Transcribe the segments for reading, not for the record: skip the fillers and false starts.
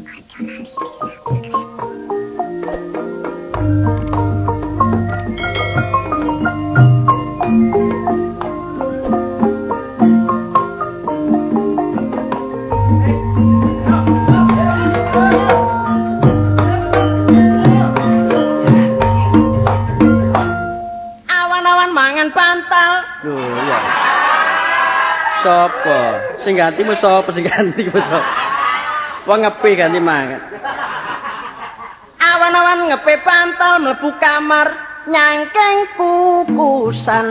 Aja lali di subscribe. Awan-awan mangan pantal. Lho ya. Sopo? Sing gantimu sopo sing gantimu sopo? Wong ngepe ganti mangan. Awan-awan ngepe pantal mlebu kamar nyangkeng kukusan.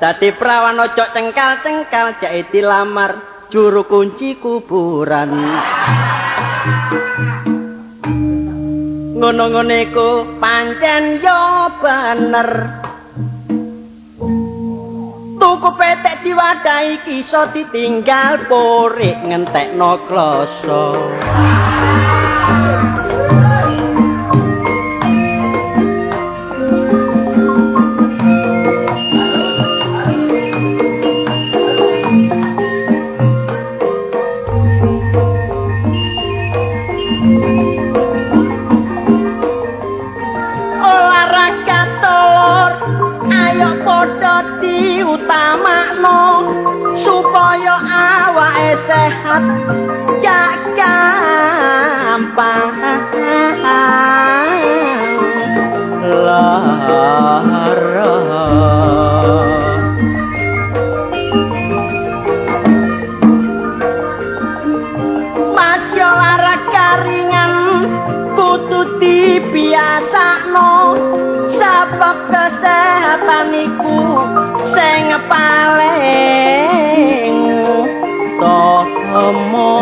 Dadi prawan ojo cengkal-cengkal jake dilamar juru kunci kuburan. Ngono-ngone ku pancen yo bener. Tuku petek diwadahi kiso ditinggal porik ngentekno kloso. Olahraga telur ayo padha diutamakno supaya awake sehat gak gampang lara. Masih olahraga ringan kudu dibiasakno sebab kesehatan iku sing paling utama.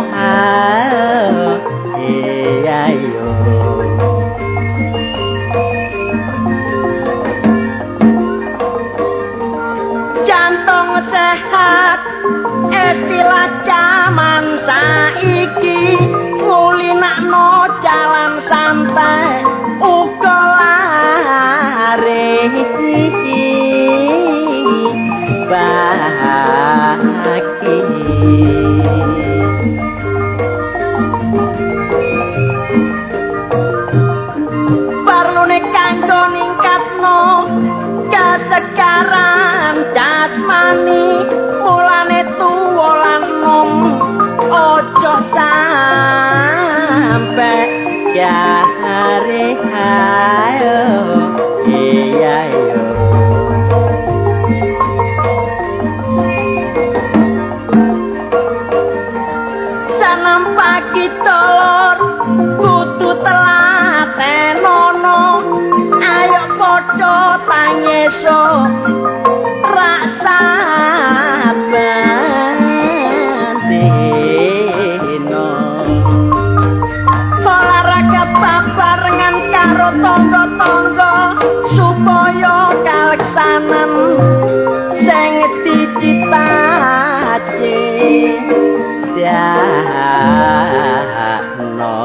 Iya yo. Jantung sehat istilah zaman saiki ngulinakno jalan santai uga lari bagi. Perlune kanggo ningkatno kesegaran jasmani mulane tuwa lan nom ojo sampe jare ayo iya yo. Sanam pagi telur kudu telatenono ayo padha tanyeso rasa bandino. Olahraga babarengan karo tangga-tangga supaya kaleksanan sing dicitace diakno.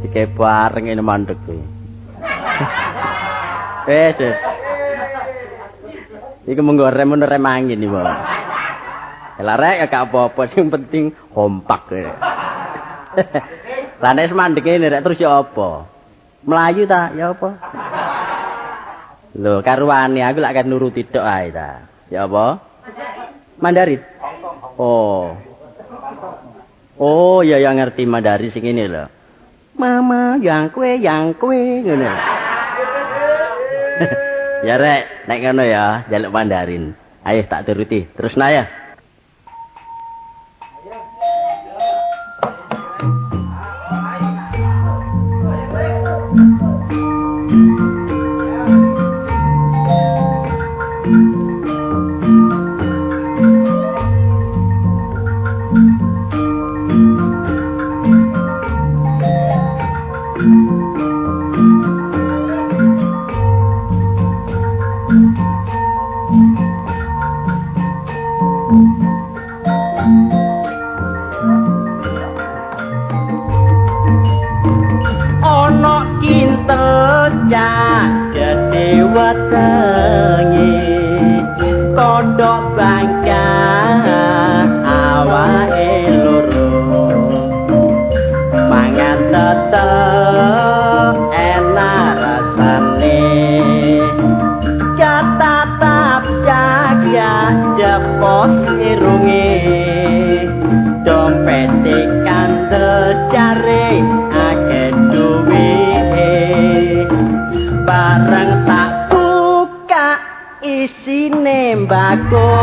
Iki bareng ini mandek kuwi. Wes. Iki monggo rem angin iki, Bang. Lah rek gak apa-apa, sing penting kompak. Lah nek mandek ini rek terus ya apa? Melayu ta ya apa? Lho, karuane aku lak kan nuruti tok ae ta. Ya apa? Mandarin. Oh. Oh, ya yang ngerti Mandarin sing ini lho. Mama yang kue ngono. Ya rek, nek ngono ya, jaluk Mandarin. Ayo tak turuti. Terus ya. jepos irunge dompete kandel jare akeh duwe bareng tak buka isine mbako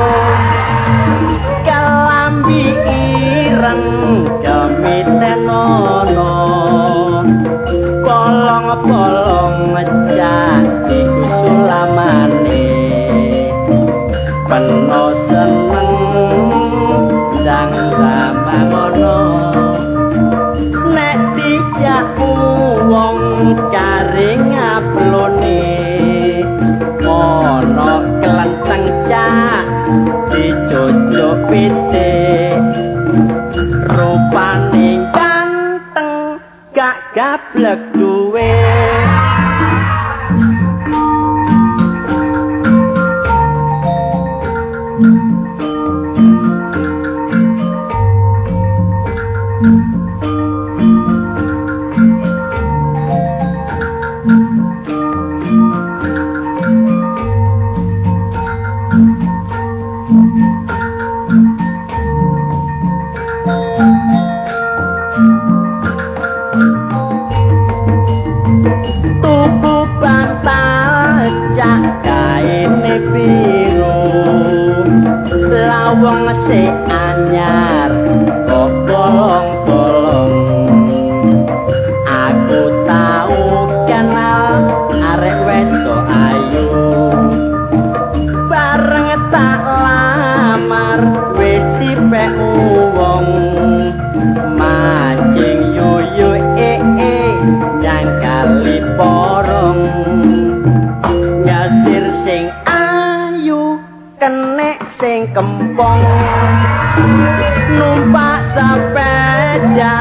kalambi ireng demitenono bolong-bolong ngejak iku sulamane peno seneng sang lamangono nek dijak wong karing aplone ana kelenteng cak dicucuk pite rupane ganteng gak gablek duwe wong sing anyar kok bolong-bolong aku tau kenal arek wedok ayu bareng tak lamar wis dipek wong mancing yuyu nyangkali porong ngasir sing ayu kenek sing kempong numpak sepeda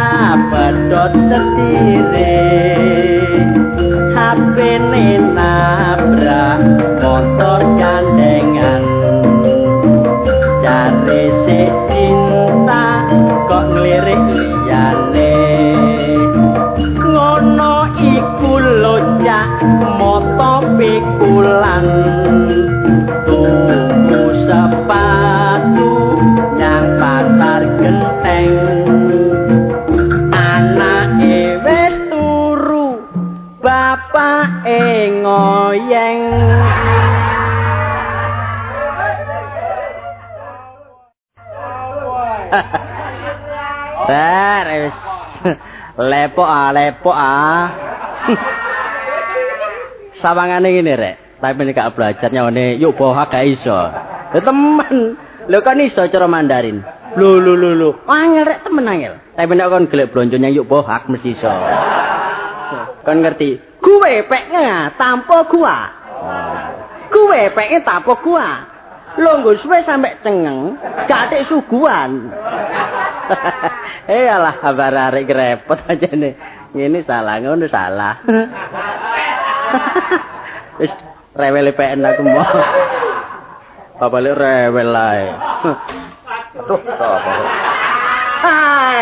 pedhot setire HP-ne nabrak motor gandengan jare sik cinta kok ngelirik liyane ngono iku locak moto pikulan sepatu yang pasar genteng anake wis turu bapake ngoyeng wis lepok sawangane ngene rek tapi nek gak belajar nyawane yuk bohak gak iso. Ya temen. Lho kan iso cara Mandarin. Lho. Angel rek temen angel. Tapi nek kon golek blonjo nyang yuk bohak mesti iso. Kon ngerti? Kuwe peknya tanpa gua. Kuwe peknya tanpa gua. Lho nggo suwe sampe cengeng, gak atik suguhan. Alah kabar arek repot aja nih. Ngene salah ngono salah. Wis rewel PN aku mau. Babale rewel ae. Aduh, apa? Hai.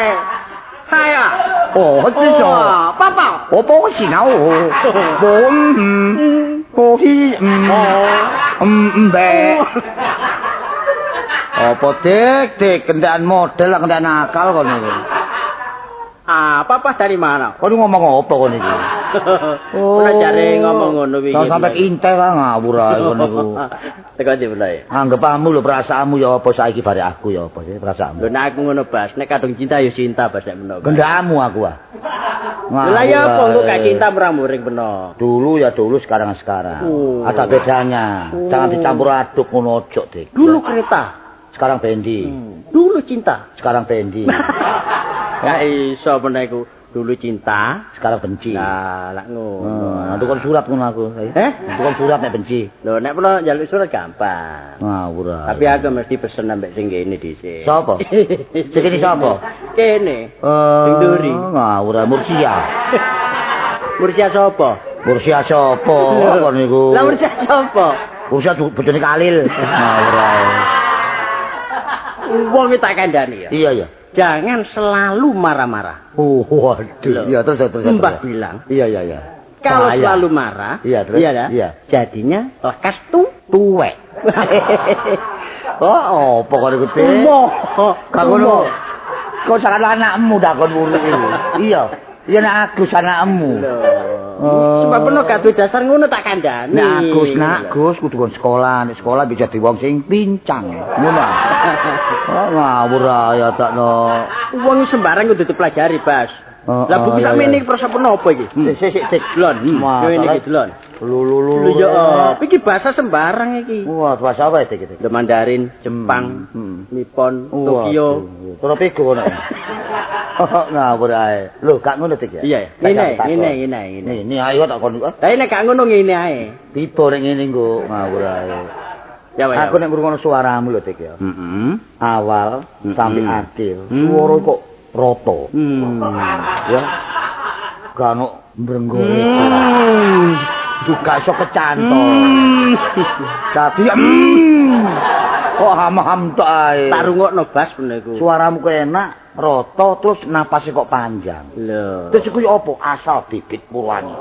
Oh, 这种，爸爸，我不行啊，Apa dik kendaraan model lah kendaraan nakal kon niku. Papa dari mana? Kon ngomong apa kon iki? Ora jare ngomong ngono wingi. Sampai intel wae ngawur ae kon niku. Teko ndi mulai? Anggepamu lho perasaanmu ya apa saiki bare aku ya apa sih perasaanmu. Lho nek aku ngono Bas, nek kadung cinta ya cinta Bas nek menoh. Kendakmu aku ah. Lah ya apa engko gak cinta muring menoh. Dulu ya dulu sekarang. Ada bedanya. Jangan dicampur aduk ngono ojo, Dik. Dulu kereta, sekarang bendi. Dulu cinta, Sekarang bendi. gak iso meneku. Dulu cinta, Sekarang benci. lah ngono. Tukang surat ngono aku. Tukang surat nek benci. Lho nek pernah njaluk surat gampang. Ngawur. Tapi aku mesti pesen ambek sing kene dhisik. Sapa? Sing kene sapa? Kene. Sing duri. Ngawur Mursia. Mursia sapa? Mursia sapa kon niku? Lah Mursia sapa? Mursia bojone Kalil. Ngawur ae. Wong tak kandhani ya. Iya. Jangan selalu marah-marah. Oh, waduh. Iya, terus. Mbah bilang. Iya. Kalau Bahaya. selalu marah, Iya, terus? iya. Jadinya lekas tuwek. Oh, apa kok iku, Dik? Gak ngono. Kok salah anakmu dak kon wuri iki. Iya. Iya nek Agus anakmu. Sebab peno gak duwe dasar ngono tak kandhani. Nek Agus kudu kon sekolah, nek sekolah bisa di wong sing pincang. Ngono. Oh, ngawur ya takno. Wong sembarang kudu dipelajari, Bas. Lah buku sakmene iki prasa penapa iki? Sik Delon. Yo ini iki delon. Lulu. Ya, iki bahasa sembarang iki. Wah, bahasa apa iki? Mandarin, Jepang, Nippon, Tokyo. Terus pigo ngono. Ngawur ae. Lho, gak ngono Dik ya? Iya, ngene. Ini ayo tak kon. Lah nek gak ngono ngene ae. Tiba nek ngene nggo ngawur ae. Ya wae. Aku nek ngrungokno suaramu lho Dik ya. Awal sampai akhir. Suara kok rata. Ya. Gak ono mbrenggore. Juga iso kecantol. Dadi kok ham-ham tok ae. Tak rungokno Bas bener iku. Suaramu kok enak, rata terus napasnya kok panjang. Lho. Terus iku apa? Asal bibit Purwani.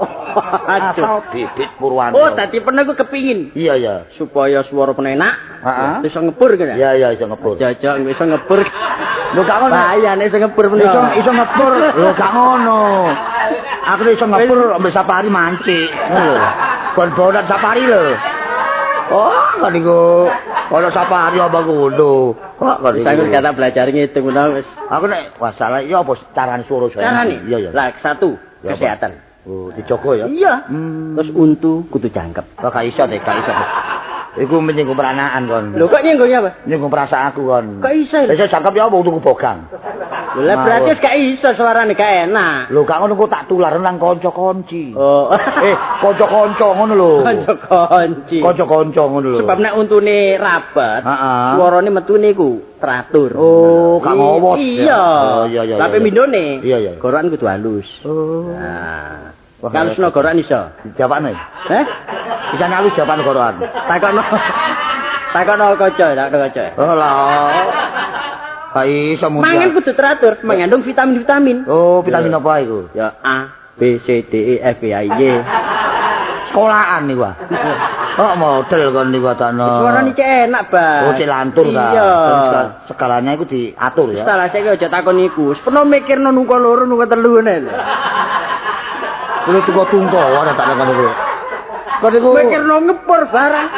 Asal bibit Purwani. Oh, dadi pernah aku kepingin. Iya. Supaya suara penenak. Heeh. Iso ngebur kan ya? Iya, iso ngebur. Jajak iso ngebur. Lho gak ngono. Bahaya nek iso ngebur bener. Iso ngebur. Lho gak ngono. Aku iso ngebur mbek safari mancik. Lho. Kon bonan safari lho. Oh, kan iku kalau safari apa ngono. Kok kan Saya kata belajar ngitung ngono wis. Aku nek masalah iya apa carane suara saya. Carane? Iya. Lah satu, kesehatan. Oh, dijogo ya? Iya. Terus untu kudu jangkep. Oh, gak iso deh, gak iso. Iku menyinggung peranaan kon. Lho kok nyenggongnya apa? Nyinggung perasaan aku kon. Kok iso? Iso jangkep ya apa tuku bogang. Lah berarti wis gak iso suarane gak enak. Lho gak ngono kok tak tular nang kanca-kanci. Oh. Kanca-kanca ngono lho. Kanca-kanci. Kanca-kanca ngono lho. Sebab nek untune rabat, heeh. suarane metune iku teratur. Oh, gak ngowot. Iya. Oh, iya. Tapi mindone. Iya. Gorokan kudu halus. Oh. Nah. Kalau seno gorokan iso. Jawabane. Bisa halus jawaban gorokan. Takono kaca. Oh lah. Hai iso mundur. Mangan kudu teratur, mengandung vitamin-vitamin. Oh, vitamin apa iku? Ya A, B, C, D, E, F, G, H, I, J. Sekolahan niku. Oh, model kon niku takno. Suarane cek enak, Bang. Oh, cek lantur ta. Iya. Skalanya iku diatur ya. Salah saiki aja takon iku. Wis peno mikirno nungko loro nungko telu ngene lho. Kulo tuku tungko ora tak takon iku. Kok iku mikirno ngepur barang.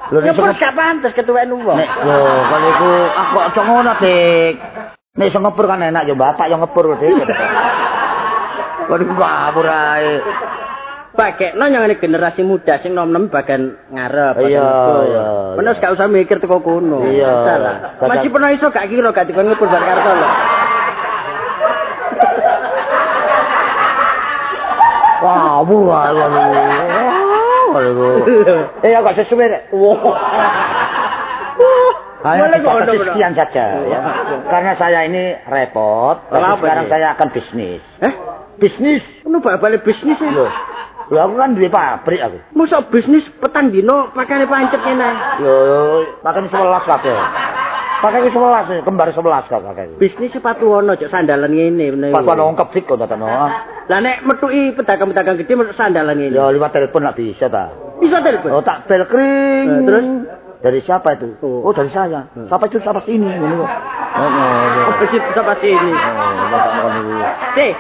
Lho nek ngepur gak pantes ketuwek wong. Nek lho kok iku aku aja ngono, Dik. Nek iso ngepur kan enak ya bapak yo ngepur Dik. Kok iku ngawur ae. Pakekno nyangane generasi muda sing nom-nom bagian ngarep. Iya. Menes gak usah mikir teko kono. Iya. Salah. Masih pernah iso gak kira gak dikon ngepur bar karto lho. Wah, buah. Ya kok sesuai rek. Ayo sekian saja ya. Karena saya ini repot, sekarang saya akan bisnis. Bisnis? Ono bal-bale bisnis ya. Lho aku kan duwe pabrik aku. Mosok bisnis petang dino pakane pancet kene. Lho, pakane 11 kabeh. Pakane 11, kembar 11 kabeh. Bisnis sepatu ono cok sandalan ngene bener. Sepatu ongkep sik kok datano. Lah nek metuki pedagang-pedagang gede mesuk sandalan ngene. Ya liwat telepon lak bisa ta. Bisa telepon. Oh tak bel kring. Terus dari siapa itu? Oh dari saya. Siapa itu siapa sini ngene kok. Oh, siapa sini?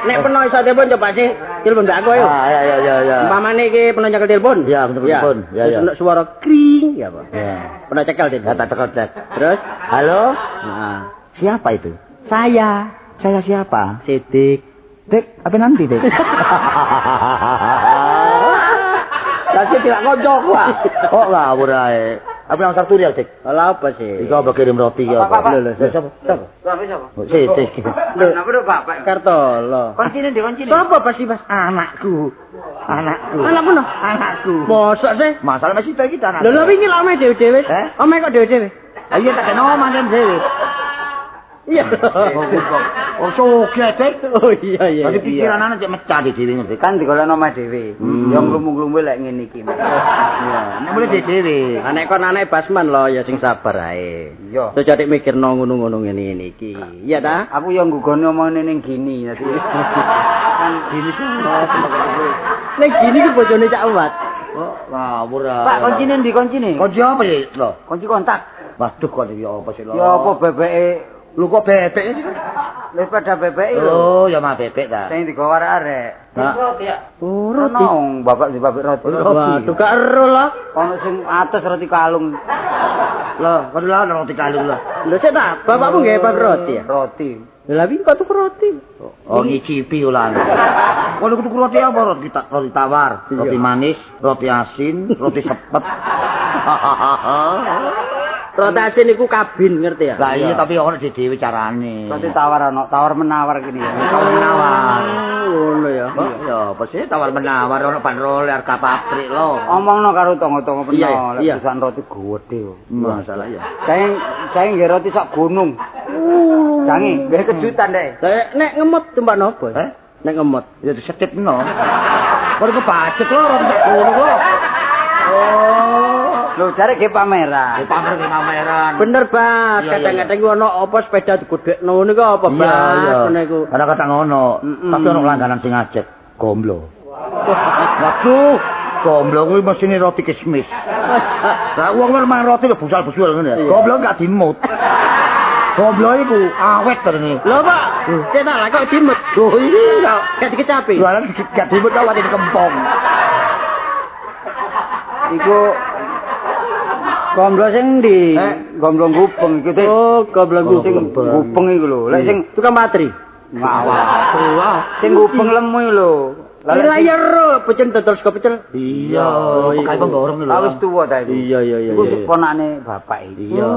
Nek peno iso telepon coba sih. Telepon mbak aku ayo. Ya. Umpamane iki peno nyekel telepon. Ya, telepon. Ya. Terus suara kring ya, Pak. Ya. Peno cekel telepon. Ya tak cekel. Terus? Halo? Nah, siapa itu? Saya siapa? Sidik. Dik, apa nanti, Dik? Tapi tidak ngojok, Pak. Kok ngawur ae. Apa yang Sabtu ya, Dik? Lah apa sih? Iku apa kirim roti ya, Pak? Lho, siapa? Siapa? Sidik. Kenapa do Bapak? Kartolo. Koncine Dik, koncine. Sopo Pas Mas? Anakku. Anakmu no? Anakku. Mosok sih? Masalah masih kita anak. Lho wingi lak ome dhewe-dhewe. Ome kok dhewe-dhewe? Iya tak kena manten dhewe. Iya. Oh, sugih, Dik. Oh iya. Tapi pikiran anak cek mecah di dhewe ngerti. Kan digolekno omah dhewe. Yo nglumu-nglumu lek ngene iki. Iya, nek mulai dhewe. Nek kon anake Basman lho ya sing sabar ae. Iya. Aja dik mikirno ngono-ngono ngene iki. Iya ta? Aku yang gugone omongane ning gini dadi. Kan Gini sih. Nek gini ki bojone Cak Uwat. Oh, ngawur ah. Pak kuncine ndi kuncine? Kunci apa ya? Lho, Kunci kontak. Waduh kok ya apa sih lho? Ya apa bebeke? Lu kok bebek sih? Lha pada bebeke lho. Oh, ya mah bebek ta. Sing digawa arek-arek. Roti ya. Oh, Roti. Bapak di pabrik roti. Waduh, gak ero lah. Ono sing atas roti kalung. Lah, kan lah roti kalung lah. Lho cek ta, bapakmu nggih pabrik roti ya? Roti. Lah wingi kok tuku roti. Oh, ngicipi ulang. Kalau kudu roti apa? Roti tawar, roti manis, roti asin, roti sepet. Roti asin iku kabin ngerti ya? Lah iya tapi ono dhewe carane. Roti tawar ono, tawar menawar gini ya. Tawar menawar. Ngono ya. Oh, ya apa sih tawar menawar ono bandrol harga pabrik lo. Omongno karo tonggo-tonggo Iya, peno, iya. lek pesan roti gede. Masalah ya. Saya nggih roti sak gunung. Jange, nggih kejutan deh. Lah nek ngemot tumpak nopo? Eh? Nek ngemot. Ya disetipno. Baru kepacet lo roti sak gunung lo. Oh. Lho jare nggih pameran. Pamer ke pameran. Bener, Bas. Iya, Kadang-kadang ku ono apa sepeda digedhekno ngono iku apa, Bas? Ngono iku. Kadang-kadang ono. Tapi ono langganan sing ngajak gomblo. Waduh, gomblo kuwi mesine roti kismis. Lah wong mangan roti lho busal-busul ngene ya. Gomblo gak dimut. Gomblo iku awet terene. Lho, Pak. Cek tak lah kok dimut. Loh iya. Gak dikecapi. Lah gak dimut kok wati kempong. Iku gomblo sing ndi? Gomblo gupeng iku teh. Oh, goblok Sing gupeng iku lho. Lek sing tukang matri. ngawak. Sing gupeng lemu iku lho. Layar pecen terus kok pecel. Iya, kayak pemborong lho. Wis tuwa ta iku. Iya. Iku ponakane bapak iki. Iya.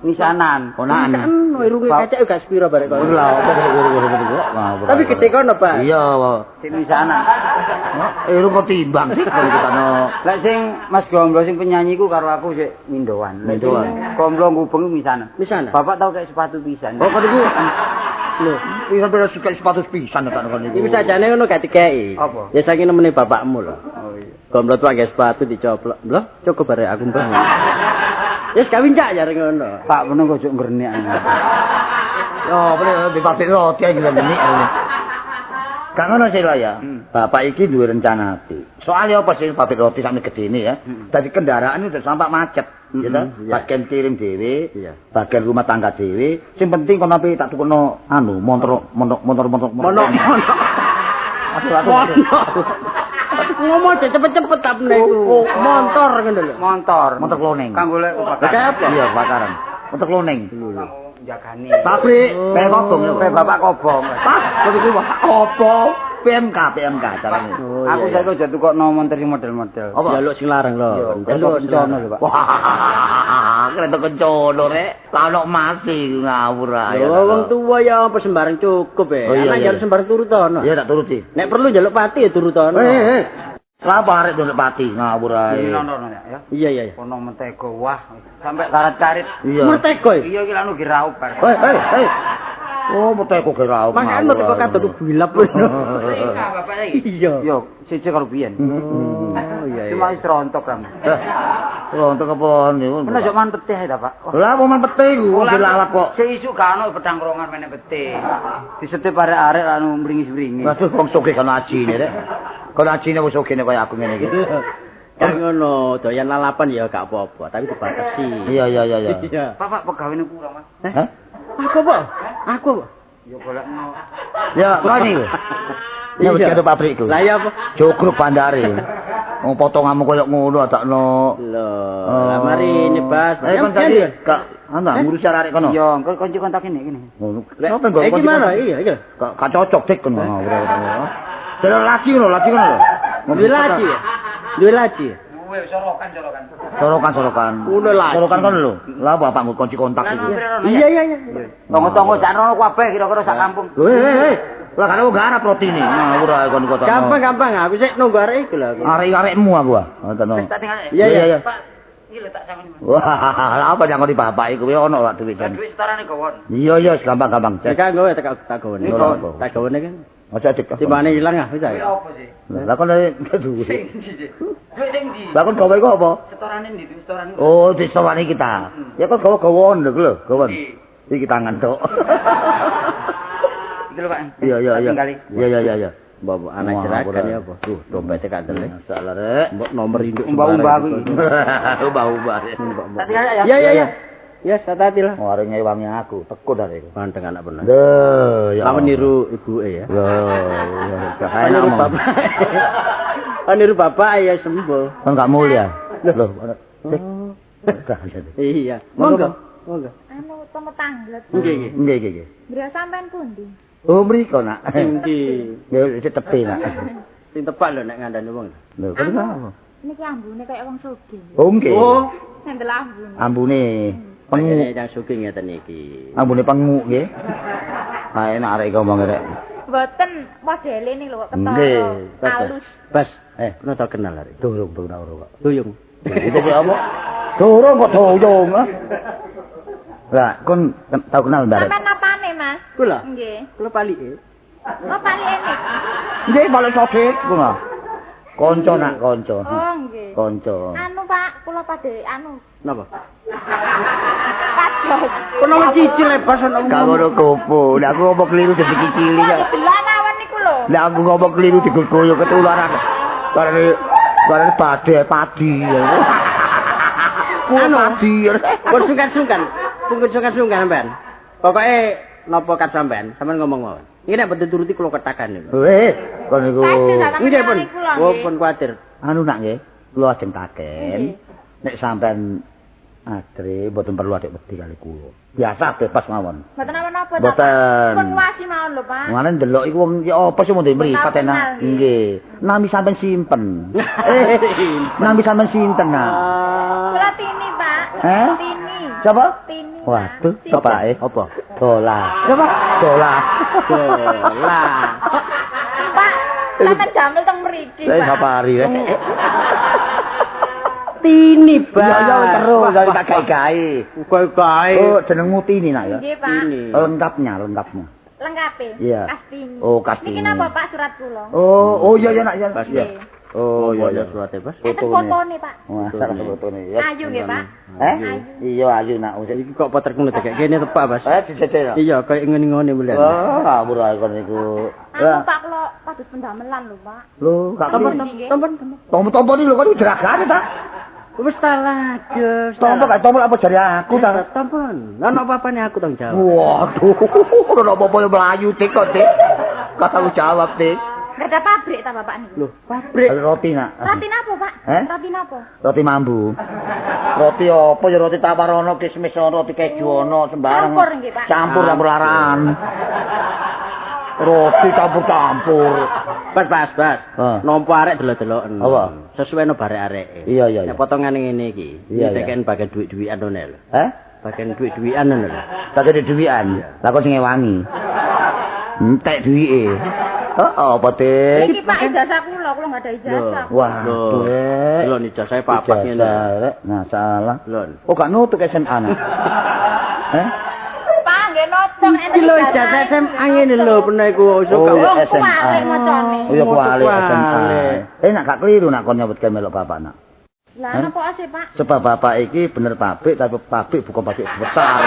Misanan. Ponakan. Kan irunge kacek gak sepiro barek kok. Lah, apa Tapi gede kono, Pak. Iya, Sing misanan. lu kok timbang sih kalau kita no. Lek sing Mas Gomblo sing penyanyi ku karo aku sik mindoan. Mindoan. Gomblo gupeng misanan. Misanan. Bapak tau kayak sepatu pisan. Oh, kok iku Lho, bisa bela suka sepatu pisan tak kon iki sajane ngono gak dikeki. Apa? Ya saking nemene bapakmu lho. Oh iya. Gomblo tuh agak sepatu dicoplok. Lho, cukup barek aku mbah. Wis kawin cak jare ngono. Pak bener kok ngernek. yo bener di pabrik roti iki lho menik. Gak ngono sih lah ya. Bapak iki duwe rencana ati. Soalnya apa sih pabrik roti sampe gedene ya. Dadi kendaraan udah sampai macet. Gitu. Bagian kirim dhewe, bagian rumah tangga dhewe. Sing penting kono ape tak tukono anu motor. Ngomong cepet-cepet tak niku. Motor ngono lho. Motor kloning. Kanggo lek Kayak apa? Iya, bakaran. Motor kloning. jagani. Pabrik kayak kobong ya. Kayak bapak kobong. Pak, begitu Pak. Kobong. PMK caranya. Aku saya kok jatuh kok nomor dari model-model. Apa? Jaluk sing larang lho. Jaluk kencono lho, Pak. Wah, kereta kencono rek. Kalau masih ngawur ae. Wong tuwa ya apa sembarang cukup ya. Anak jaluk sembarang turut ono. Iya tak turuti. Nek perlu jaluk pati ya turut ono. Lah arek ndolek pati ngawur ae. Nono ya. Iya. Ono mentego wah sampai karet-karet. Iya. Mertego. Iya iki lanu giraup. Hei. Oh, mentego geraup. Makane mentego kadang bilap. Bapak iki. Iya. Yo, siji karo biyen. Oh iya. Cuma wis rontok ram. Rontok apa niku? Menak yo man petih ta, Pak. Lah apa man petih iku dilalap kok. Sik isu gak ono pedang krongan meneh petih. Disetep arek-arek anu mringis-mringis. Waduh, wong sugih kan ajine rek. Kon ajine wis sugih kaya aku ngene iki. Kan ngono, doyan lalapan ya gak apa-apa, tapi dibatasi. Iya. Iya. Pak pegawene kurang, Mas. Hah? Aku, Pak. Yo golekno. Ya, kani. Ya wis karo pabrikku. Lah ya apa? Jogruk bandare. Wong potonganmu koyo ngono adakno. Lho, lah mari nyebas. Kon tadi gak ana ngurus arek kono. Yo, engko konci kontak ini gini. Ngono. Iki mana? Iya, iki. Gak cocok dik kono. Terus lagi ngono lho. Duwe laci ya? Duwe laci. Duwe sorokan. Sorokan. Ngono laci. Sorokan kono lho. Lah bapakmu kunci kontak iki. Iya. Tonggo-tonggo sak rono kabeh kira-kira sak kampung. Lho, hei. Lah kan aku garap roti ini. Ngawur ae kon kota. Gampang. Aku sik nunggu arek iku lho. Arek-arekmu aku. Ngoten. Wis tak tinggal. Iya. Pak, iki lho tak sampeyan. Wah, lah apa jangan di bapak iku ya ono wak duit. Duit setarane gawon. Iya, gampang. Cek nggowe tak gawone. Tak gawone kan. Aja dik. Timbane ilang ah wis ae. Apa sih? Lah kon duit. Sing ndi? Duit sing ndi? Lah kon gawe iku apa? Setorane ndi? Setorane. Oh, disorane kita. Ya kon gawe-gawon lho, gawon. Iki tangan tok. Iki lho, Pak. Iya. Mbok anak jeragan ya apa? Tuh, dompete kadele. Masalah rek. Mbok nomor induk Mbak-mbak iki. Ubah-ubah. Tak tinggal ya. Iya. Ya, hati-hati lah. Warung ngewangi aku, tekun dari iku. Mandeng anak bener. Lho, ya. Kamu niru ibuke ya. Lho, ya Kan niru bapak. Kan niru bapak ya sembuh. Kan gak mulia. Loh, Iya. Monggo. Monggo. Anu temu tanglet. Nggih, Nggih, nggih. Beliau sampean pundi? Oh, mriko nak. Nggih. Ya tepi nak. Sing tepak lho nek ngandani wong. Lho, kok apa? Niki ambune kaya wong sugih. Oh, nggih. Oh, Ngendel ambune. Ambune penguk penguk. yang sugih ngeten iki. Ambune penguk nggih. Ha enak arek ngomong rek. Mboten modele ning lho kok Nggih, ketara. Halus. Bas, pernah tau kenal arek. Durung kok. Duyung. Itu ki apa? Durung kok doyong. Lah, kon tau kenal Mbak? Sampean napane, Mas? Kula. Nggih. Kula palike. Oh, palike nek. Nggih, balik soket ku nggak. Konco nak konco. Oh, nggih. Konco. Anu, Pak, kula padhe anu. Napa? Padhot. Kono cicil bas ana Gak ngono kopo. Lah aku ngomong keliru jadi cili ya. Delok mawon niku lho. Lah aku ngomong keliru digoyo ketularan. Karena padi. Anu, Padi. pun sungkan-sungkan. Pun sungkan-sungkan sampean. Pokoke napa kat sampean ngomong mawon. Iki nek mboten turuti kula ketakan niku. Kon niku. Nggih pun. Oh, pun kuwatir. Anu nak nggih, kula ajeng taken. Nek sampean adre mboten perlu adek wedi kali kula. Biasa bebas mawon. Mboten apa-apa. Mboten. Pun wasi mawon lho, Pak. Ngene ndelok iku wong ya apa sih mau mripat enak. Nggih. Nami sampean simpen. Nami sampean sinten nak? Kula Tini, Pak. Eh? Tini. Coba? Tini. Waduh, Tini. bapake Apa? dola. Coba? Dola. Dola. Pak, sampean jamil teng mriki, Saya Pak. sapari rek. Tini, Pak. Ya terus dari tak gawe-gawe. Gawe. Oh, jenengmu Tini nak ya? Nggih, Pak. Tini. Lengkapnya. Lengkape. Iya. Kastini. Oh, Kastini. Niki napa, Pak, surat kula? Oh iya nak ya. Pas Nggih. ya. Oh Oh, iya ya suratnya, Bas. Enten fotone, Pak. Wah, salah fotone ya. Ayu nggih, Pak. Iya ayu nak. Iki kok potrek ngono kayak kene tepak, Bas. Dijejel. Iya, kayak ngene-ngene mulai. Wah, ngawur ae kon niku. Anu, Pak, kula padus pendamelan lho, Pak. Lho, gak Tompon, tompon. tompon. Tompo-tompo iki lho kok jeragane ta? Wis ta lagi. Tompo gak tompo apa jari aku ta? Tampon. Lah ono apa-apane aku tanggung jawab. Waduh, ora apa-apa yo mlayu Dik kok, Dik. Gak tau jawab, Dik. Gak ada pabrik ta Bapak niku? Loh, pabrik. Roti nak. Roti napa, Pak? Eh? Roti napa? Roti mambu. Roti apa ya roti tawar ono, kismis ono, roti keju ono, sembarang. Campur nggih, Pak. Campur laran. Roti campur-campur. Bas. Hah. Nompo arek delok-deloken. Apa? Sesuai no barek areke. Iya. Nek potongane ngene iki, Iya. iki bagian duit-duitan ngono lho. Bagian duit-duitan ngono lho. Tak ada duwian. Lah kok sing ngewangi. Entek duwike. Oh, apa Dik? Iki Pak ijazah kula enggak ada ijazah. Wah, Dek. Lho nih saya papat ngene. Ijazah, nah salah. Lho. Oh, gak nutuk SMA nak. Pak nggih notong Iki lho ijazah SMA ngene lho pernah iku iso Oh, gak. SMA. Kualik macane. Oh, ya kuali SMA. Kuali. Nak gak keliru nak kon nyebutkan melok bapak nak. Lah napa asih, Pak? Sebab bapak iki bener pabrik tapi pabrik bukan pabrik besar.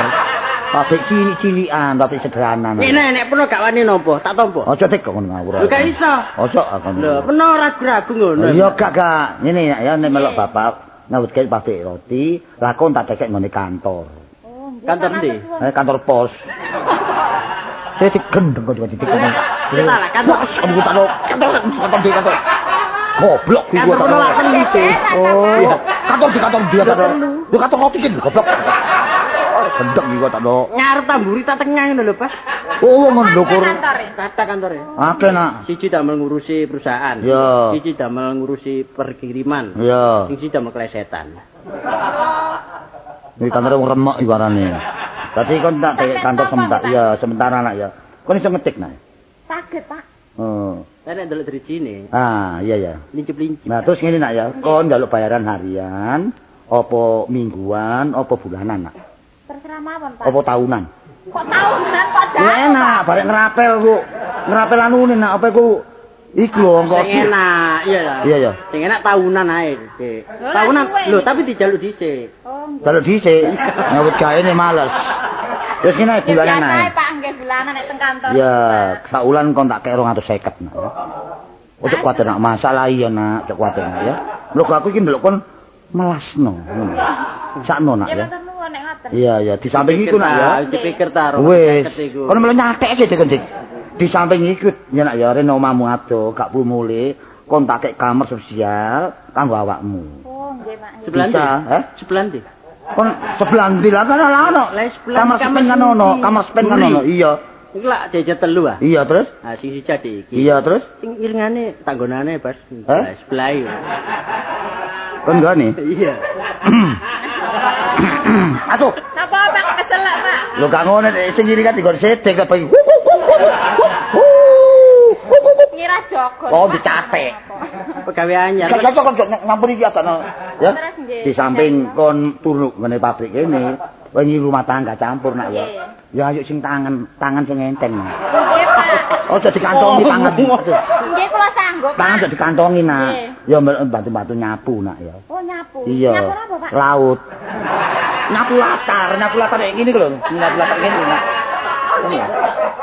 Pabrik cilik-cilikan, pabrik sederhana. Nek pernah gak wani nompo, tak tompo. Ojo Dik kok ngono ngawur. Lho gak iso. Ojo akon. Lho, pernah ragu-ragu ngono. Iya gak. Ngene ya nek melok bapak nyebutkan pabrik roti, lakon tak dekek ngene kantor. Oh, nggih. Kantor ndi? Kantor pos. Saya digendeng kok digendeng. Kita lah kantor. Kamu kantor. Goblok ku Kantor gua. penolakan gitu. Oh, iya. Kantor dia kantor. Yo kantor roti kan goblok. Gendeng iki kok tak do. Ngarep tamburi tak tengah ngono lho, Pak. Oh, ngondokur. Kata kantore. Akeh nak. Siji damel ngurusi perusahaan. Iya. Siji damel ngurusi perkiriman. Iya. Siji damel klesetan. Iki kantor wong remek iki warane. Dadi kon tak kantor sementara. Iya, sementara nak ya. Kon iso ngetik nak. Saged, Pak. Oh. Saya nek ndelok drijine, Ah, iya. lincip-lincip. Nah, terus ngene nak ya. Kon njaluk bayaran harian, apa mingguan, apa bulanan nak? Terserah mawon, Pak. Apa tahunan? Kok tahunan kok Ya dah? enak, barek ngerapel ku. Ngerapel anune nak apa ku? Iku lho engko. Sing enak, iya ya. Iya ya. Sing enak tahunan ae, Dik. Tahunan, lho tapi dijaluk dhisik. Oh, nggih. Kalau dhisik nyambut gaene males. Terus kene bulanan Biasa ae. ae, Pak, nggih bulanan nek teng kantor. Ya, sak wulan kon tak kek 250 nak ya. Ojo kuwatir nak masalah iya nak, ojo kuwatir nak ya. Lho aku iki ndelok kon melasno ngono. Sakno nak Ya ya. matur nuwun, nek ngoten. Iya, di samping iku nak ya. Dipikir ta Wis. Kono melu nyatek aja Dik, Dik. Di samping iku ya nak ya rene omamu ado, gak pu mule kon tak kek kamar sosial kanggo awakmu. Oh, nggih, Pak. Sebelah ndi? Heh? Sebelah ndi? Kon sebelah ndi lah kan ono. Kamar spen kan ono, kamar spen kan ono. Iya. Iku lak jajan telu ah. Iya terus? Ah sing siji iki. Iya terus? Sing iringane tanggonane Bas. Sebelah iki. Kon gane? Iya. Atuh. Napa Pak keselak, Pak? Lho gak ngono sing iri kan digon sedek apa iki. Ngira jogon. Oh dicatek. Pegawe anyar. Gak cocok kok ngampuni iki asana. Ya. Terus nggih. Di samping kon turu ngene pabrik kene, wengi rumah tangga campur nak ya. Ya ayo sing tangan sing enteng. Nggih, Pak. Ojo dikantongi tangan. Nggih, kula sanggup, Pak. Tangan ojo dikantongi nak. Nggih. Ya bantu-bantu nyapu nak ya. Oh, nyapu. Iya. Nyapu apa, Pak? Laut. Nyapu latar kayak gini lho. Nyapu latar gini nak. Ini ya.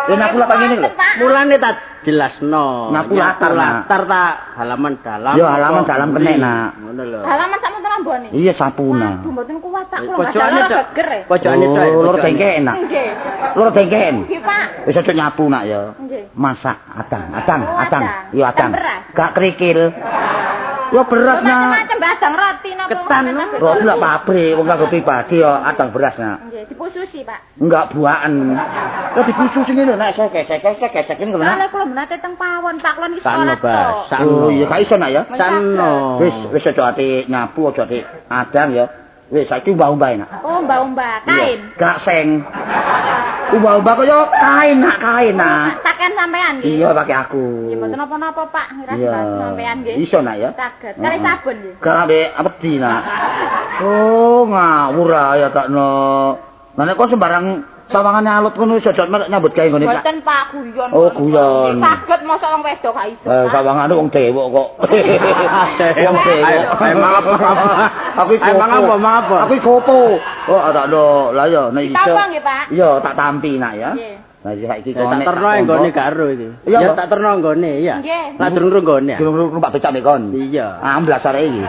Ya nyapu latar gini lho. Mulane tak jelasno. Nyapu latar, Nak. latar ta halaman dalam. Ya halaman dalam kenek nak. Ngono lho. Halaman sak mentrambone. Iya sapuna. Aduh, mboten kuat tak kula. Pojokane tok. Geger. Pojokane tok. Oh, lur bengken nak. Nggih. Lur bengken. Nggih, Pak. Wis aja nyapu nak ya. Nggih. Masak adang. Oh, adang. Iya adang. Adang beras. Gak kerikil. Ya beras nak. Macam-macam badang roti napa? Ketan, macam-macam. Roti nak pabrik wong kanggo pribadi ya adang beras nak. Nggih, dipususi, Pak. Enggak buaken. Ya dikusus ngene nek gesek-gesekin ngono. Soale kula menate teng pawon, Pak. Kula iki Sano, sekolah. Bas. kok. Sano. Oh iya gak iso nak ya. Sano. Wis aja ati nyapu aja ati adang ya. Wis saiki umbah-umbah nak. Oh, mbak-mbak, kain. Iya, gak seng. Umbah-umbah kaya kain nak. Pakai sampean nggih. Iya pakai aku. Nggih, mboten napa-napa, Pak. Ngira Iya. sampean nggih. Iso nak ya. Saged. Kali sabun nggih. Gak ambek wedi nak. Oh ngawur ya takno. Nah nek kok sembarang sawangane alot ngono iso nyambut gawe ngene Pak. Mboten, Pak, guyon. Oh, guyon. Saged mosok wong wedok gak iso. Sawangane wong dewek kok. Wong dewek. Emang apa? Aku iku. Emang apa? Aku iku opo? Oh takno. Lah ya nek iso. Tampa nggih, Pak. Iya tak tampi nak ya. Nggih. Nah saiki Ya, konek. tak terno nggone gak ero iki. Iya, Ya Pak. tak terno nggone ya. Nggih. Lah durung nggone ya. Durung numpak becak mek kon. Iya. Amblas arek iki.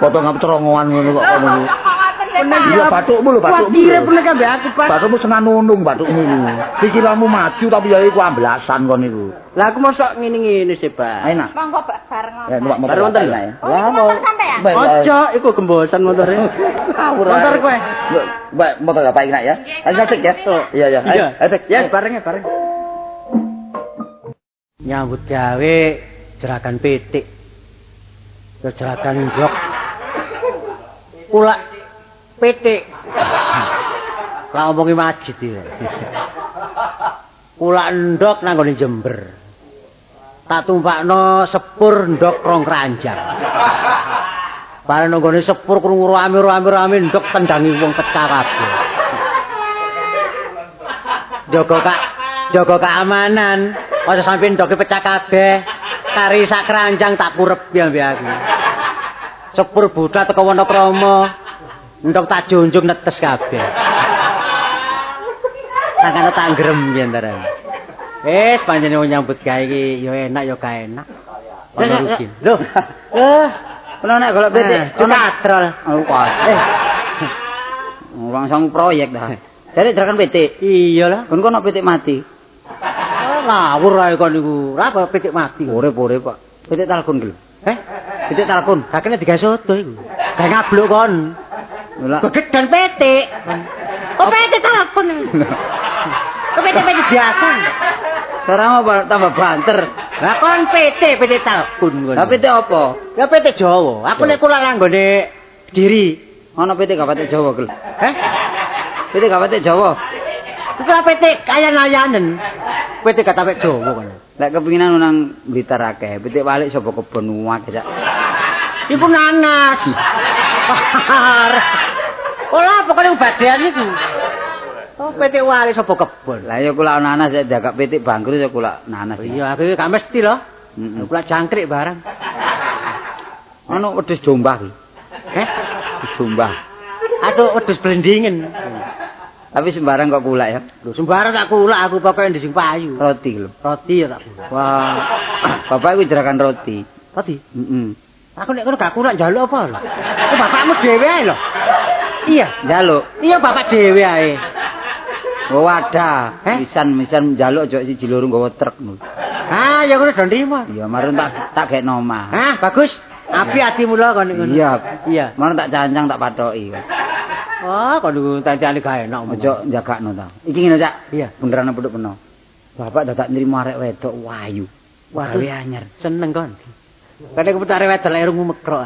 Potong cerongoan ngono kok kono. Ngoten nggih, Pak. Iya bathukmu lho bathukmu. Kira pun kabeh aku Pas. Bathukmu senang nunung bathukmu iku. Pikiranmu maju tapi ya iku amblasan kon iku. Lah aku mosok ngene-ngene sih, Pak. Ayo nak. Monggo bareng. Ya numpak motor Baru wonten lah ya. Oh, ini motor sampean? Ojo, iku gembosan motore. Motor kowe. Mbak motor apa iki nak ya? Ayo cek ya. Iya iya. Ayo cek. Ya, bareng. Nyambut gawe jeragan pitik. Yo jeragan ndok. Kulak pitik. Lah ngomongi masjid iki. Kulak ndok nang gone Jember. Tak tumpakno sepur ndok rong kranjang. Bareng nang gone sepur krungu rame ndok tendangi wong pecah kabeh. Jaga keamanan. Aja sampe ndoke pecah kabeh. Kari sak keranjang tak kurep ya mbek aku. Sepur budal teko Wonokrama. Ndok tak junjung netes kabeh. Sakane tak grem yen ntaran. Wis panjenengan wong nyambut gawe iki ya enak ya gak enak. Ono rugi. Lho. Ono nek golek pitik, Ono katrol. Oh kok. Langsung proyek dah. Jadi jerakan pitik. Iya lah. Kon kono pitik mati. Ngawur ae kon niku. Ora apa pitik mati. Urip Pak. Pitik talkun ki lho. Pitik talkun. Kakene digawe soto iku. Gawe ngabluk kon. Lah. Gegedan pitik. Kok pitik talkun. Kok pitik biasa. Sekarang apa tambah banter. Lah kon pitik talkun kon. Lah pitik apa? Ya pitik Jawa. Aku nek kula langgone diri. Ono pitik gak pitik Jawa ki lho. Pitik gak pitik Jawa. Iku pitik kayan-ayanen. Pitik kata pitik Jawa kon. Lek kepinginan nang Blitar akeh, pitik balik sapa kebon uwak ya. Iku nanas. Olah pokoknya badean iku. Oh, pitik wali sapa kebon. Lah ya kula nanas ya jagak pitik bangkrut ya kula nanas. Iya, aku gak mesti loh. Kula jangkrik barang. Ono wedhus jombah ki. Wedhus jombah. Aduh, wedhus blendingen. Tapi sembarang kok kulak ya. Lho, sembarang tak kulak aku pokoknya di sing payu. Roti lho. Roti ya tak kulak. Wah. Bapak iku jerakan roti. Roti. Heeh. Aku nek kono gak kulak njaluk apa lho. Ku bapakmu dhewe ae lho. Iya, Njaluk. iya bapak dhewe ae. Oh wadah, misan njaluk aja siji loro nggawa truk lho. Ah, ya ngono do nrimo. Iya, marun tak gekno omah. Hah, bagus. Api ati mula kon ngono. Iya. Iya. Marun tak cancang tak pathoki. Oh, kon niku tantane gak enak. Aja njagakno ta. Iki ngene, Cak. Iya. Beneran apa peno. Bapak dadak nrimo arek wedok wayu. Waduh, Gawe anyar. seneng kon. Kene keputare wedok lek rungu mekrok.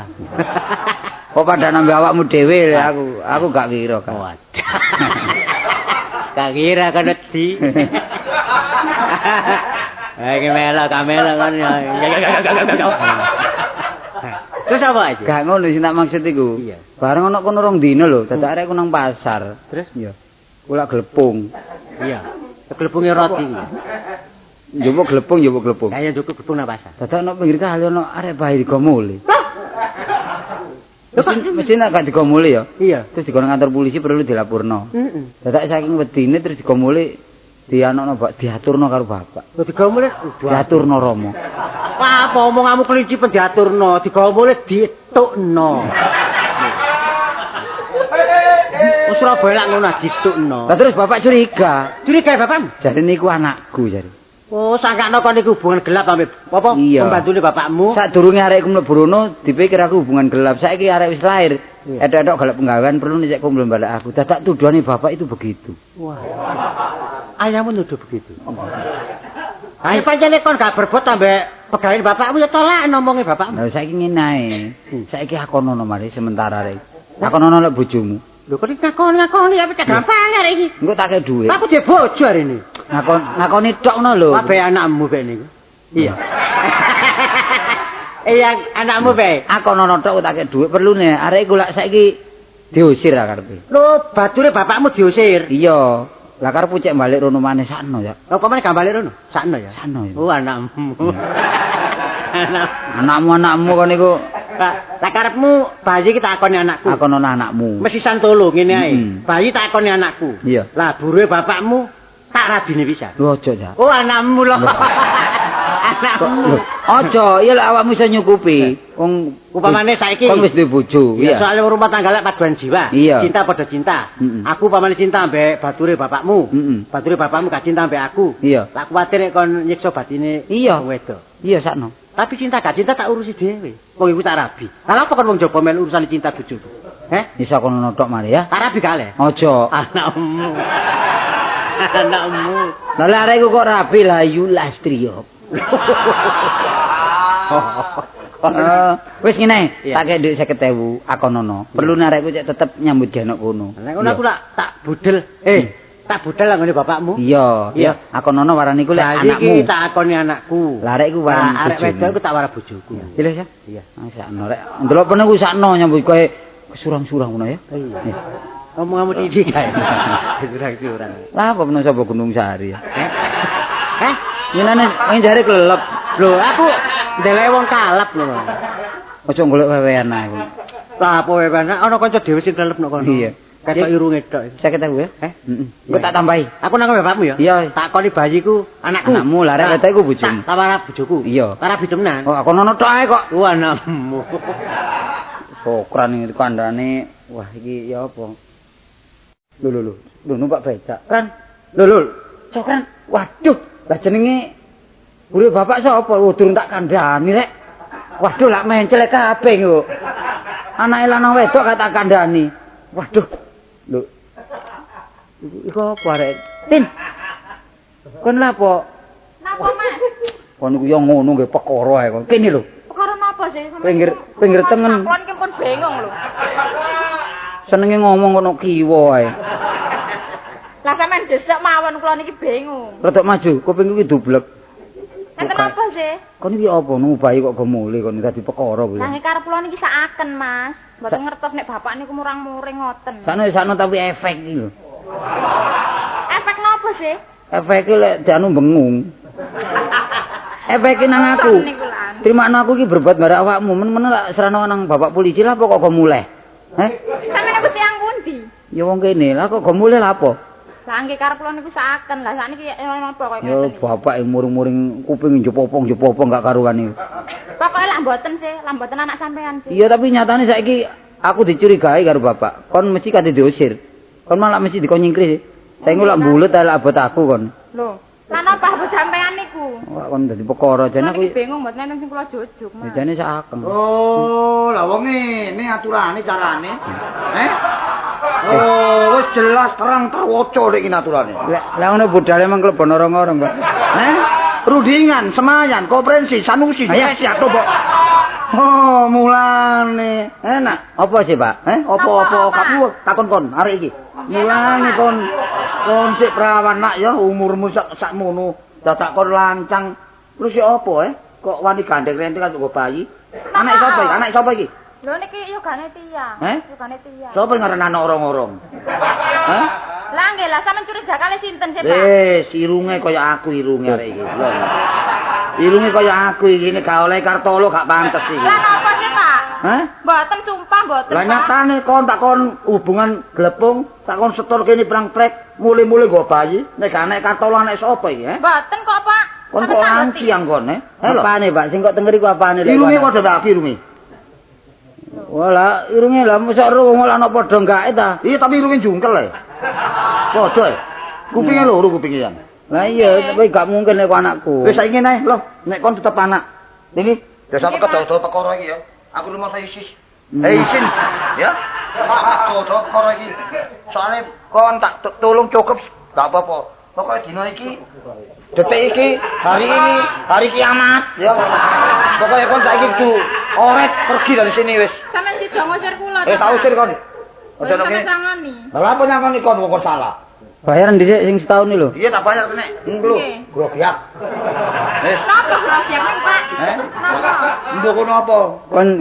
Kok pada nambah awakmu dhewe aku gak kira kan. Waduh. Gak kira kan wedi. Iki kamera kan ya. Terus apa aja? Gak ngono sing tak maksud iku. Iya. Bareng ana kono 2 dina lho, dadak arek nang pasar. Terus? Iya. Kula glepung. Iya. Glepungnya roti. Njupuk glepung. Kayak cukup glepung nang pasar. Dadak ana pinggir kali ana arek bayi digomuli. Mesti nek gak digomuli ya. Iya. Terus dikono kantor polisi perlu dilapurno. Heeh. Dadak saking wedine terus digomuli diaturno karo bapak. Digomuli Diaturno Rama. Wah, apa omonganmu kelinci pendiaturno, digomuli ditukno. Wis ora belak ngono ditukno. Lah terus bapak curiga. Curiga bapakmu? Jare niku anakku jare. Oh, sangkakno kon niku hubungan gelap ambek apa? Iya. Pembantune bapakmu. Sadurunge arekku mlebu rono dipikir aku hubungan gelap. Saiki arek wis lahir. Edok-edok golek penggawean perlu nek kumpul balik aku. Dadak tuduhane bapak itu begitu. Wah. Ayahmu nuduh begitu. Ayo pancene kon gak berbuat ambek pegawai bapakmu ya tolak ngomongin bapakmu. Lah saiki ngene ae. Saiki akonono mari sementara rek. Akonono lek bojomu. Lho kok ngakoni ya pecah gampang arek iki. Engko tak kei dhuwit. Aku dhe bojo hari ini. Ngakoni tok ngono lho. Kabeh anakmu bae niku. Iya. Iya, anakmu bae. Akonono tok tak kei dhuwit perlune. Arek iku lak saiki diusir karepe. Lho, bature bapakmu diusir. Iya. Lah karep cek balik rono maneh sakno ya. Lho, kok meneh gak balik rono? Sakno ya. Sakno ya. Oh, anakmu. Anakmu kon niku Lah karepmu bayi ki takoni anakku. akonono anakmu. Mesti santolo ngene ae. Mm-mm. Bayi takoni anakku. Iya. Lah buruhe bapakmu tak rabine pisan. Lho aja ya. Oh, anakmu lho. Anakmu. Aja, iya lek awakmu iso nyukupi. Wong Upamane saiki kon wis duwe bojo. Iya, soalnya rumah tangga lek paduan jiwa. Iya. Cinta pada cinta. Mm-mm. Aku pamane cinta ambek bature bapakmu. Mm-mm. Bature bapakmu gak cinta ambek aku. Iya. Tak kuwatir nek kon nyiksa batine Iya. wong wedok. Iya sakno. Tapi cinta gak cinta tak urusi dhewe. Wong iku tak rabi. Lah apa kon wong jaba melu urusan cinta bojoku? Heh? Iso kono tok mari ya. Tak rabi gak le? Aja. Anakmu. Anakmu. Lah lek arek iku kok rabi lah yu lastrio. Wis ngene, Iya. tak kei dhuwit 50.000 akonono. Perlu arekku cek tetep nyambut gawe kono. Nek ngono aku tak budel. Tak budel nggone bapakmu. Iya, Iya. akonono warani ku lek Bayi anakmu. iki tak akoni anakku. Lah arek iku warani Lah, arek bojomu. wedok iku tak wara bojoku. Pilih ya. Iya. Sakno rek. Ndelok pene ku sakno nyambut kowe kesurang-surang ngono ya. Iya. Ngomong-ngomong iki kae. Surang-surang. Lah apa peno sapa Gunung Sari ya. Heh? Yenane wong jare kelep. Lho, aku ndelek wong kalap lho. Aja golek wewean ae. Lah apa wae ana kanca dhewe sing kelep nek kono. Iya. Ketok irunge tok. 50.000 ya? Heh? Heeh. Engko tak tambahi. Aku nang bapakmu ya? Iya. Tak koni bayiku anakku. Anakmu, lah, arek wedok iku bojomu. Tak wara bojoku. Iya. Wara temenan. Oh, akonono tok ae kok. Anakmu. Sokran iki kandhane. Wah, iki ya apa? Lho numpak becak. Kan. Lho. Sokran. Waduh, lah jenenge bure bapak sapa? Oh, durung tak kandhani rek. Waduh, lak mencel kabeh kok. Anake lanang wedok gak tak kandhani. Waduh. Lho. Iku apa arek? Tin. Kon lha apa? Napa, Mas? Kon niku yo ngono nggih perkara ae kon. Kene lho. Perkara napa sih? Pinggir tengen. Kulon ki pun bengong lho. Senenge ngomong kono kiwa ae. Lah sampean desek mawon kula niki bingung. Rodok maju, kuping iki dublek. Enten apa sih? Kon iki apa nu bayi kok gemule kon dadi perkara kuwi. Lah karep kula niki sakaken, Mas. Mboten ngertos nek bapak niku murang-muring ngoten. Sakno tapi efek iki lho. Efek napa sih? Efek iki lek dianu bengung. Efek nang aku. Niku lan. Trimakno aku iki berbuat bare awakmu, men-men lak serana nang bapak polisi lah apa kok gemuleh. Heh? Sampeyan niku tiyang pundi? Ya wong kene lah kok gemuleh lah apa? Lah nggih karep kula niku sakaken. Lah sakniki napa kok Ya ngoten. bapak muring-muring kuping jepopong gak karuan iki. Pokoke lah mboten sih, lah mboten anak sampean sih. Iya tapi nyatane saiki aku dicurigai karo bapak. Kon mesti kate diusir. Kon malah mesti dikon nyingkri. Saiki lak mbulet ae lak abot aku kon. Lho, lan apa abot sampean niku? Wah, kon dadi perkara jane aku. Bingung mboten nang sing kula jujuk, Mas. Jane sakeng. Oh, lah wong ngene aturane carane. Oh, wis jelas terang terwaca nek iki aturane. Lah ngono budale emang klebon orang-orang, Pak. Rundingan, semayan, koperensi, sanusi, siap to, Mbok. Oh, mulane enak. Apa sih, Pak? Apa-apa kaku takon kon arek iki. Mulane kon sik prawan nak ya umurmu sakmono, dadak kon lancang. Terus ya apa Kok wani gandeng rente kan kok bayi? Anak sapa iki? Anak sapa iki? Lho niki yogane tiyang. Yogane tiyang. Sapa ngaran anak orang-orang? Lah nggih lah sampean curiga kali sinten sih, Pak? Irunge kaya aku irunge arek iki. Irunge kaya aku iki nek gak oleh kartolo gak pantes iki. Lah napa sih, Pak? Mboten sumpah mboten. Lah nyatane kon takon hubungan glepung, takon setor kene perang trek, mule-mule nggo bayi, nek gak nek kartolo anak sapa iki, Mboten kok, Pak. Kon kok lanciang kon, Apane, Pak? Sing kok tengeri ku apane lek? Irunge padha tak irunge. Wala, irunge lah mosok ro wong ana padha gake ta. Iya, tapi irunge jungkel Padha Kupinge loro kupinge yang. Lah iya, tapi gak mungkin nek anakku. Wis saiki nae, lho, nek kon tetep anak. Niki, desa kedawa perkara iki ya. Aku rumah saya isis. Isin, ya. Kedawa perkara iki. Soale kon tak tolong cukup, gak apa-apa. Pokoknya dino iki, detik iki, hari ini, hari kiamat, ya. Pokoknya kon saiki kudu oret pergi dari sini wis. Sampeyan sida ngusir kula. Tak usir kon. Ojo nek sangoni. Lah apa nyangoni kon wong salah? Bayaran dhisik sing setahun iki lho. Iya tak bayar nek. Lho, grogiak. Wis. Napa grogiak, Pak? Napa? Mbok kono apa?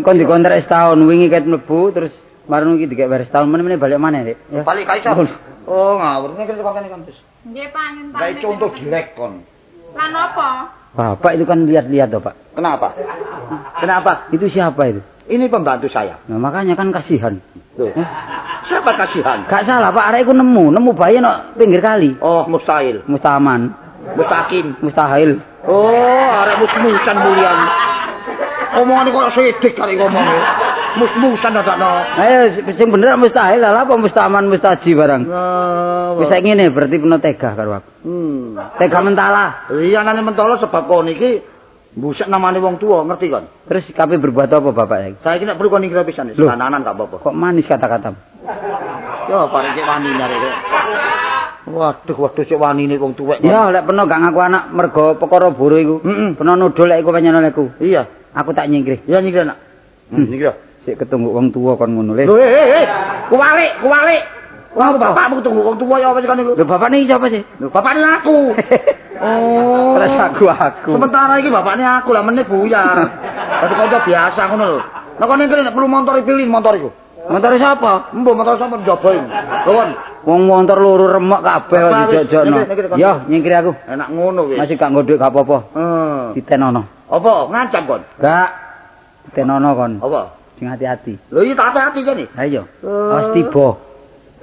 Kon dikontrak setahun wingi ket mlebu terus marung iki dikek bayar setahun meneh balik maneh, Dik. Ya. Balik kaiso. Oh, ngawur nek kok kene kon terus. Nggih, Pak, nyun. Kayak contoh jelek kon. Lah napa? Bapak itu kan lihat-lihat toh, Pak. Kenapa? Kenapa? Itu siapa itu? Ini pembantu saya. Nah, makanya kan kasihan. Tuh. Siapa kasihan? Gak salah, Pak. Arek iku nemu bayi nang pinggir kali. Oh, mustahil. Mustaman. Mustakin. Mustahil. Oh, arek musmusan mulian. Omongane kok sedik kali ngomongnya. Musmusan dadakno. Ayo sing bener mustahil lah apa mustaman mustaji barang. Wis saiki ngene berarti peno tega karo aku. Tega mentala. Iya nane mentala sebab kon iki mbusek namane wong tuwa, ngerti kon? Terus kabeh berbuat apa bapak saiki? Saiki nek perlu kon ngira pisan, kananan gak apa-apa. Kok manis kata-kata. Yo paling cek wani nyare kok. Waduh cek wani nek wong tuwek. Ya lek peno gak ngaku anak mergo perkara buru iku. Peno nudul lek iku penyen olehku. Iya, aku tak nyingkri. Iya nyingkri nak. Nyingkri. Sik ketunggu wong tuwa kon ngono le. Lho kuwalik. Wong bapakmu ketunggu wong tuwa ya apa sih kan iku? Lho bapak niki sapa sih? Lho bapakne aku. Oh. Terus aku. Sementara iki bapakne aku lah meneh buyar. Dadi kanca biasa ngono lho. Nek kon nek perlu motor pilih motor iku. Motor sapa? Mbok motor sapa njaba iki. Lho wong motor loro remek kabeh kok dijojokno. Yo nyingkri aku. Enak ngono wis. Masih gak nggodhek gak apa-apa. Ditenono. Apa? Ngancam kon? Gak. Ditenono kon. Apa? Sing hati-hati. Lho iki tak hati-hati jane. Ha iya. Wis tiba.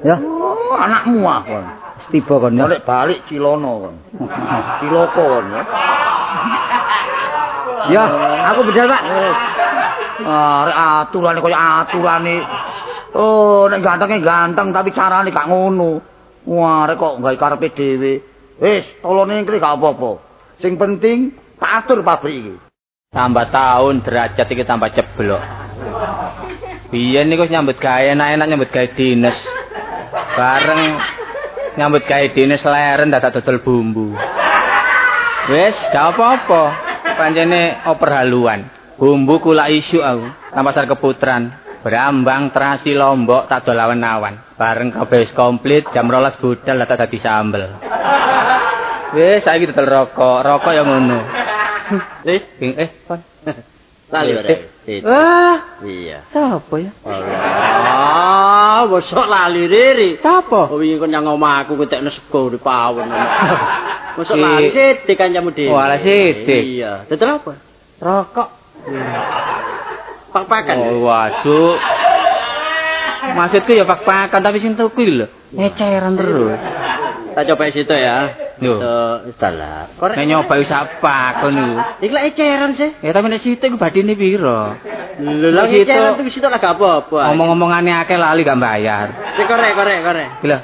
Ya. Oh, anakmu ah kon. Wis tiba kon ya. Balik Cilono kon. Ciloko kon ya. Ya, aku bedal, Pak. Arek aturane koyo aturane. Oh, nek gantenge ganteng tapi carane gak ngono. Wah, arek kok gawe karepe dhewe. Wis, tolone iki gak apa-apa. Sing penting tak atur pabrik iki. Tambah tahun derajat iki tambah ceblok. Biyen niku nyambut gawe enak-enak nyambut gawe dinas. Bareng nyambut gawe dinas leren dadak dodol bumbu. Wis, gak apa-apa. Pancene oper haluan. Bumbu kula isu aku. Nang pasar Keputran. Brambang, terasi, lombok, tak dol awan-awan. Bareng kabeh wis komplit, jam 12 budal dadak dadi sambel. Wis, saiki dodol rokok. Rokok ya ngono. Kon. Lali bareng. Iya. Sapa ya? Allah, bosok lali riri. Sapa? Oh wingi kon nang omahku ketekno sego di pawon. Mosok lali sithik kancamu dhewe. Oh, ala sithik. Iya. Dadi apa? Rokok. Pak-pakan. Oh, waduh. Maksudku ya pak-pakan tapi sing tuku lho. Ngeceran terus. Tak coba situ ya. Lho. Dalah. Korek. Nek nyoba wis apa kon niku. Iki lek eceran sih. Ya tapi nek sitik ku badine piro? Lho lek eceran tuh sitok lah gak apa-apa. Ngomong-ngomongane akeh lali gak bayar. Korek. Lho.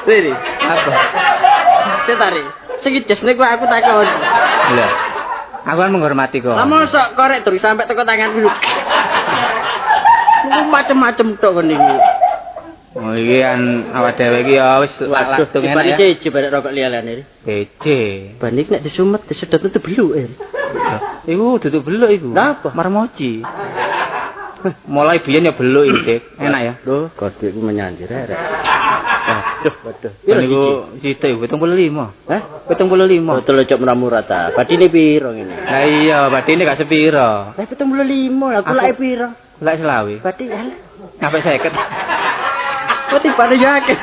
Riri. Apa? Setari. Sing jesne ku aku takon. Lho. Aku kan menghormati kok. Lah mosok korek durung sampai teko tangan dulu. Niku macem-macem tok kon iki. Oh iki kan awak dhewe iki ya wis langsung enak ya. Iki siji barek rokok liyane. Bede. Banik nek disumet disedot itu beluk. Iku duduk beluk iku. Lah apa? Marmoji. Mulai biyen ya beluk iki, Dik. Enak ya. Lho, kodhe iku menyandir rek. Waduh. Piro niku sitik 75. Hah? 75. Betul cok murah-murah ta. Badine piro ngene? Lah iya, badine gak sepiro. 75, aku lek piro? Lek selawe. Badi ya. Sampai 50. Kok tibane ya akeh.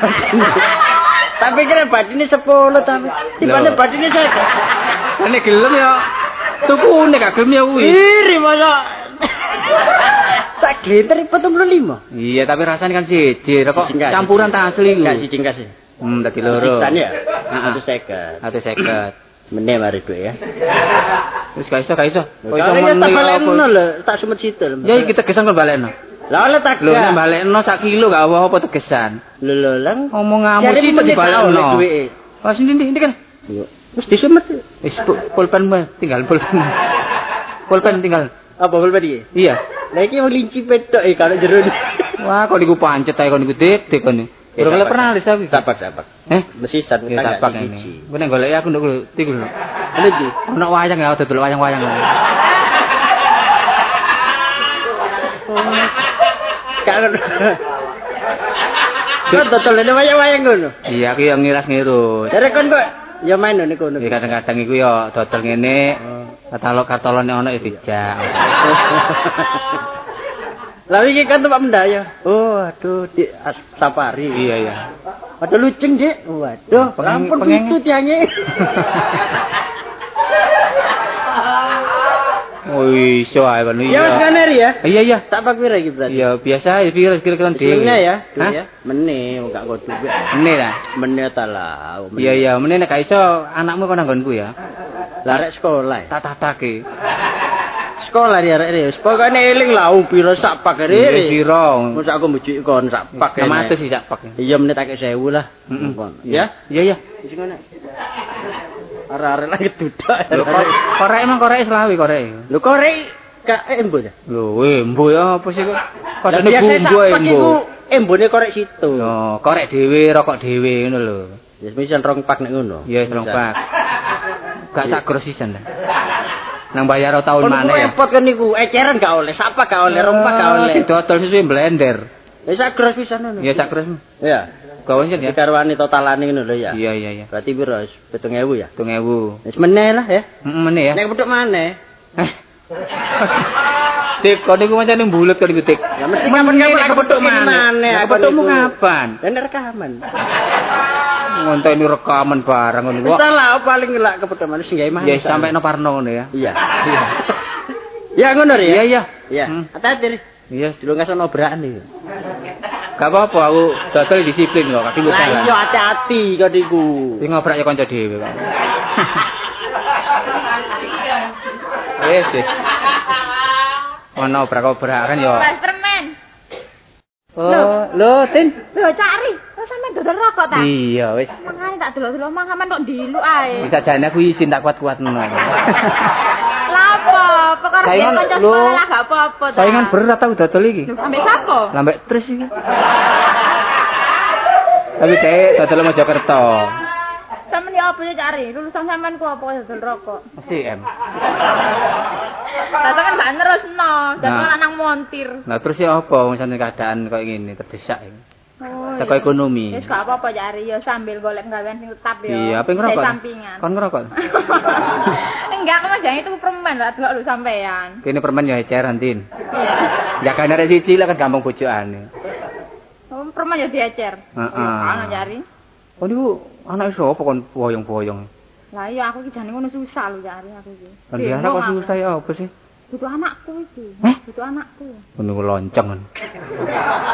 Tak pikir badine 10 tapi tibane badine 50. Nek gelem ya tukune gak gelem ya kuwi. Iri mosok. Tak gliter 75. Iya, tapi rasanya kan siji, kok Siji enggak, campuran siji. tak asli ku. Enggak siji kasih. Dadi loro. Sisan ya? Heeh. 150. 150. Meneh mari duwe ya. Wis gak iso. Kok iso Kalau tak meneh balekno apa? lho, tak sumet situ. Ya iki tegesan kok balekno. Lah oleh tak Lho nek balekno sak kilo gak apa-apa tegesan. Lho lang. Ngomong ngamu sih dibalekno. Oh sini kan. Wis disumet. Wis pulpen tinggal pulpen. Pulpen tinggal. Apa pulpen iki? Iya. Lah iki wong linci petok kalau jero. Wah, kok niku pancet ae kon niku dik kon. Ora oleh pernah lho aku. Tapak. Mesisan Ya tapak ini. Ku nek golek aku nduk tiku lho. Lha iki Ono wayang ya dodol wayang-wayang. kan. Kok dodolane wayang-wayang ngono? Iya, aku yang ngiras-ngirus. Jare kon kok ya main niku ngono. Ya kadang-kadang iku ya dodol ngene. Katalog-katalone ono ya dijak. Lah iki kan tempat mendaya. Oh, aduh di safari. Iya. Waduh luceng, Dik. Waduh, ampun itu tiange. Oh, iso ae kon Ya wis ngene ya. Iya. Tak pak pira iki berarti? Ya biasa ya kira-kira dhewe. Meneh ya, Hah? ya. Meneh enggak kok duwe. Meneh ta? Meneh ta lah. Iya, meneh nek gak iso anakmu kok nanggonku ya. Lah rek sekolah. Tak tatake. Sekolah ya rek. Pokoke eling lah pira sak pak Iya, rek. piro? Mosok aku mbujuk kon sak pak. 600 sih sak pak. Iya meneh tak 1000 lah. Ya? Iya. Wis ngono. Arek-arek lagi duduk. Lho korek emang korek selawi korek. Lho korek gak embo ya? Lho, embo ya apa sih kok? Padane biasa bumbu sak pak embo. iku embone korek situ. Yo, korek dhewe, rokok dhewe ngono lho. Ya misal rong pak nek ngono. Ya wis rong pak. Gak sak grosisan ta. Nang bayar tahun mana ya? Repot kan niku, eceran gak oleh, sapa gak oleh, rong pak gak oleh. Sing dodol sesuai blender. Ya sak gros pisan ngono. Ya sak gros. Ya. Gawen ya. Dikarwani totalane ngono lho ya. Iya. Berarti piro? 7.000 ya? 7.000. Wis meneh lah ya. Meneh ya. Nek pedhok maneh. Dik, kok niku mancane mbulet kok niku, Dik. Ya mesti kapan-kapan aku pedhok maneh. Pedhokmu kapan? Dan rekaman. Ngontok ini rekaman barang ngono. Wis lah paling lak kepedhok maneh sing gawe maneh. Ya sampai no Parno ngono ya. Iya. Ya ngono ya. Iya. Iya. Hati-hati. Iya, Dulu nggak sono obrakan iki. gak apa-apa aku dodol disiplin kok, kaki Lah iya hati-hati kok niku. Sing ngobrak ya kanca dhewe kok. Wes. Ono obrak-obrakan ya. Mas permen. Lho, Tin. Lho cari. Kok sampean dodol rokok ta? Iya, wis. Mangane tak delok-delok mangaman kok diluk ae. Bisa jane aku isin tak kuat-kuatno. Lah apa? Perkara Saingan, kanca lho. sekolah gak apa-apa ta. Saingan berat aku dodol iki. Ambek sapa? Lambek terus iki. Tapi kayak dodol Mojokerto. Sampeyan ya apa ya cari? Lulusan sampean ku apa dodol rokok? SDM. Tata kan gak nerusno, dan Nah. lanang montir. Nah terus ya apa misalnya keadaan kayak gini terdesak ini. Oh. Teko ekonomi. Wis gak apa-apa cari ya sambil golek gawean sing tetap ya. Iya, apa ngerokok? Di sampingan. Kon ngerokok. Enggak, aku mah jangan itu permen lah delok lu sampean. Kene permen ya eceran, Tin. Iya. Jagane arek siji lah kan gampang bojokane. Oh, permen ya diecer. Heeh. Ana cari. Oh niku anak sapa kon boyong-boyong. Lah iya aku iki jane ngono susah lho cari aku iki. Kan dia anak kok susah ya apa sih? Dudu anakku iki. Dudu anakku. Ngono lonceng.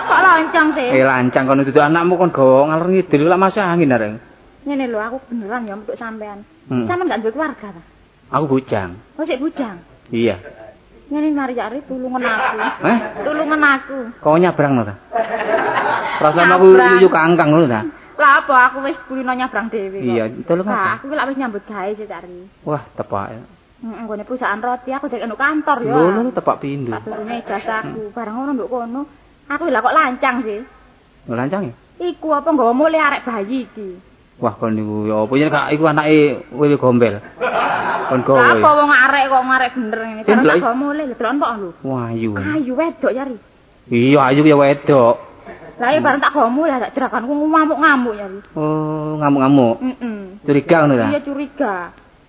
Kok lancang sih? Lancang kono dudu anakmu kon gawa ngalor ngidul lak masuk angin areng. Ngene lho, aku beneran ya untuk sampean. Sampean gak duwe keluarga ta? Aku bujang. Oh, sik bujang. Iya. Ngene mari cari tulungan aku. Tulungan aku. Kok nyabrang ta? Perasaan aku yuyu kangkang ngono ta? Lah apa aku wis kulino nyabrang dhewe kok. Iya, tulung apa? Aku lak wis nyambut gawe sik cari. Wah, tepak. Nggone perusahaan roti aku dek eno kantor ya. Lho, tepak pindho. Tak turune ijazahku. Barang ngono nduk kono. Aku lah kok lancang sih. Lancang ya? Iku apa nggawa mule arek bayi iki. Wah, kon niku ya apa yen gak iku anake wewe gombel. Kon gawe. Lah apa wong arek kok ngarek bener ngene. Barang tak gawa mule lho delon kok lho. Wah, ayu. Ayu wedok cari. Iya, ayu ya wedok. Lah ya barang tak gawa mule tak jerakanku ngamuk-ngamuk cari. Oh, ngamuk-ngamuk. Curiga ngono ta? Iya curiga.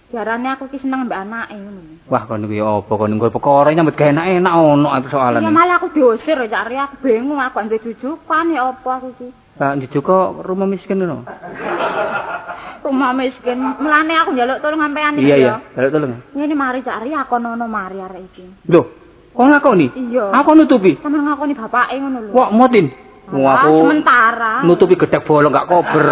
Jarane aku ki seneng mbak anake ngono. Wah, kon niku ya apa kon nggo perkara nyambut gawe enak ono persoalan. Ya malah aku diusir ya cari aku bingung aku ndek jujukan ya apa aku ki. Lah njujuk kok rumah miskin ngono. Rumah miskin. Mulane aku njaluk tolong sampean iki ya. Iya, njaluk tolong. Ngene mari cari aku ono mari arek iki. Lho, kok ngakoni? Iya. Aku nutupi. Sampe ngakoni bapake ngono lho. Wah, motin. Wah, aku sementara. Nutupi gedhek bolong gak kober.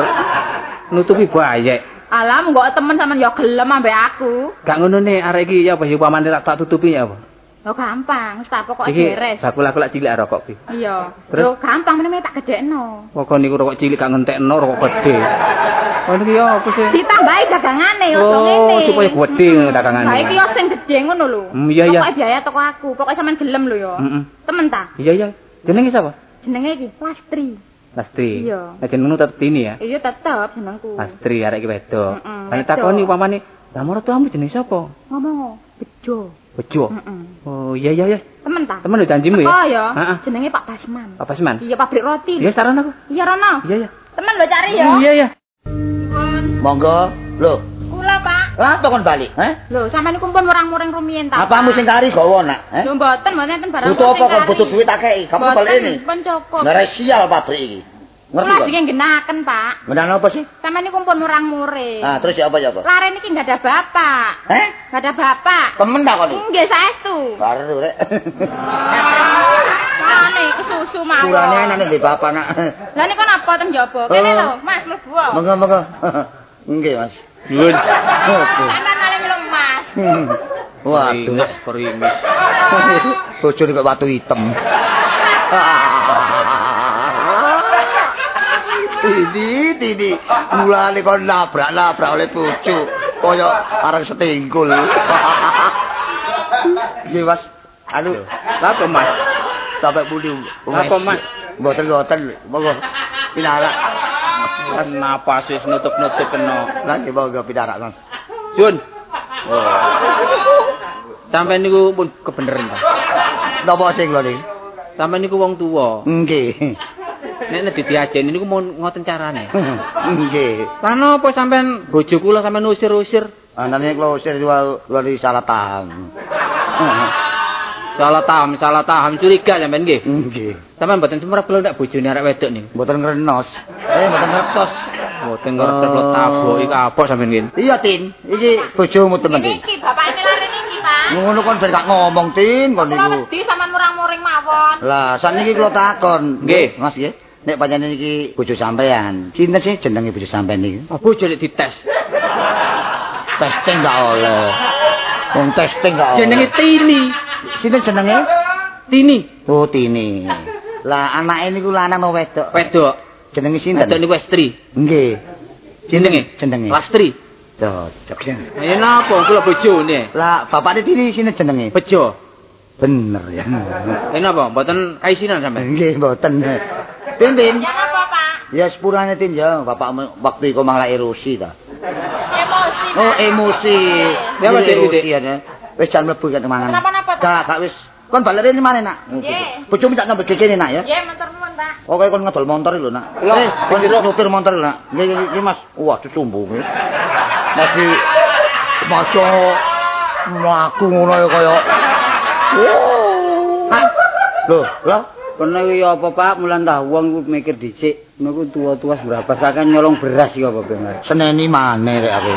Nutupi bayek. Alam kok temen sampean ya gelem ambek aku. Gak ngono ne arek iki ya apa ya pamane tak tutupi ya apa? Oh gampang, wis tak pokoke iki beres. Aku lak cilik rokok iki. Iya. Terus gampang meneh tak gedekno. Kok niku rokok cilik gak ngentekno rokok gede. Oh niki ya apa sih? Ditambahi dagangane ojo ngene. Oh, supaya gede dagangane. Lah iki yo sing gede ngono lho. Iya iya. Pokoke biaya toko aku, pokoke sampean gelem lho ya. Temen ta? Iya iya. Jenenge sapa? Jenenge iki Lastri. Lastri. Iya. Lah jenengmu tetep Tini ya? Iya tetep jenengku. Lastri arek iki wedok. Lah takoni upamane, "Lah maratuamu jenenge sapa?" Ngomong, Bejo. Bejo. Oh iya iya iya. Temen ta? Temen lho janjimu ya? Oh ya. Heeh. Jenenge Pak Basman. Pak Basman. Iya pabrik roti. Iya saran aku. Iya Rono. Iya iya. Temen lho cari ya. Iya iya. Monggo. Lho, Kula Pak. lah kon balik, Lho, sampeyan niku pun murang-muring rumiyin ta? Apamu sing kari gawa nak, Lho mboten enten barang. Butuh apa kon butuh duit akeh, kamu balik ini. Pun cukup. Ngare sial pabrik iki. Ngerti Kula kok? sing genaken, Pak. Ngendan apa sih? Sampeyan niku pun murang-muring. Ah, terus ya apa ya apa? Lare niki enggak ada bapak. Enggak ada bapak. Temen tak kon iki? Nggih saestu. Karo rek. Mane kesusu mawon. Kurane ana di bapak nak. Lah niku napa teng jaba? Kene lho, Mas mlebu. Monggo. Nggih, Mas. Nuwun. Sampeyan malah nyelemas. Waduh, perimis. bojone kok watu hitam. Ini mulane kon nabrak oleh bojo kaya areng setingkul. Nggih, Mas. Anu, Apa Mas? sampai budi. Apa Mas? Mboten, monggo. Pinarak. Kenapa sih nutup-nutup kena? Lah nggih monggo pinarak, Mas. Jun. Sampai niku pun kebeneran ta. Napa sing lho niki? Sampai niku wong tuwa. Nggih. Nek diajeni niku mau ngoten carane. Nggih. Lan apa sampean bojo kula sampean usir-usir? Anane kula usir kula salah paham. Salah paham curiga sampean nggih. Nggih. Sampean mboten semrepel nek bojone arek wedok niku. Mboten ngrenos. Mboten ngertos. Mboten ngerti tabok iki apa sampean nggih. Iya, Tin. Iki bojomu temen iki. Niki bapakne lare niki, Pak. Ngono kon ben gak ngomong, Tin, kon Kula niku. wedi sampean murang-muring mawon. Lah, sakniki kula takon. Nggih. Mas nggih. Nek pancen iki bojo sampean, sinten sih jenenge bojo sampean niki? Oh, bojo lek dites. Testing gak oleh. Wong testing gak oleh. Jenenge Tini. Sinten jenenge? Tini. Oh, Tini. Lah, anake niku lanang apa wedok? Wedok. Jenenge sinten? Wedok niku Estri. Nggih. Jenenge. Lastri. Cocok ya. Ayo napa kula bojone? Lah, bapakne Tini sinten jenenge? Bejo. Bener ya. Napa mboten kaisinan sampean? Nggih, mboten. Tin. Ya napa, Pak? Ya sepurane Tin ya, bapakmu waktu iku mang lak erosi ta. Emosi. Oh, emosi. Ya, Mas, emosi Dik. ya. Wis jan mlebu kan mangan. Kenapa-napa, Pak? Gak wis. Kon balik rene maneh, Nak. Nggih. Bojomu tak nambah kene, Nak ya. Nggih, matur nuwun, Pak. Pokoke kon ngedol motor lho, Nak. Kon nyupir motor lho, Nak. Nggih, Mas. Wah, dicumbung. Masih maca mlaku ngono ya kaya. Lho, lah Kono iki apa Pak, mulan ta wong ku mikir dhisik, niku tua-tua berapa saken nyolong beras iki apa bener. seneni maneh rek aku.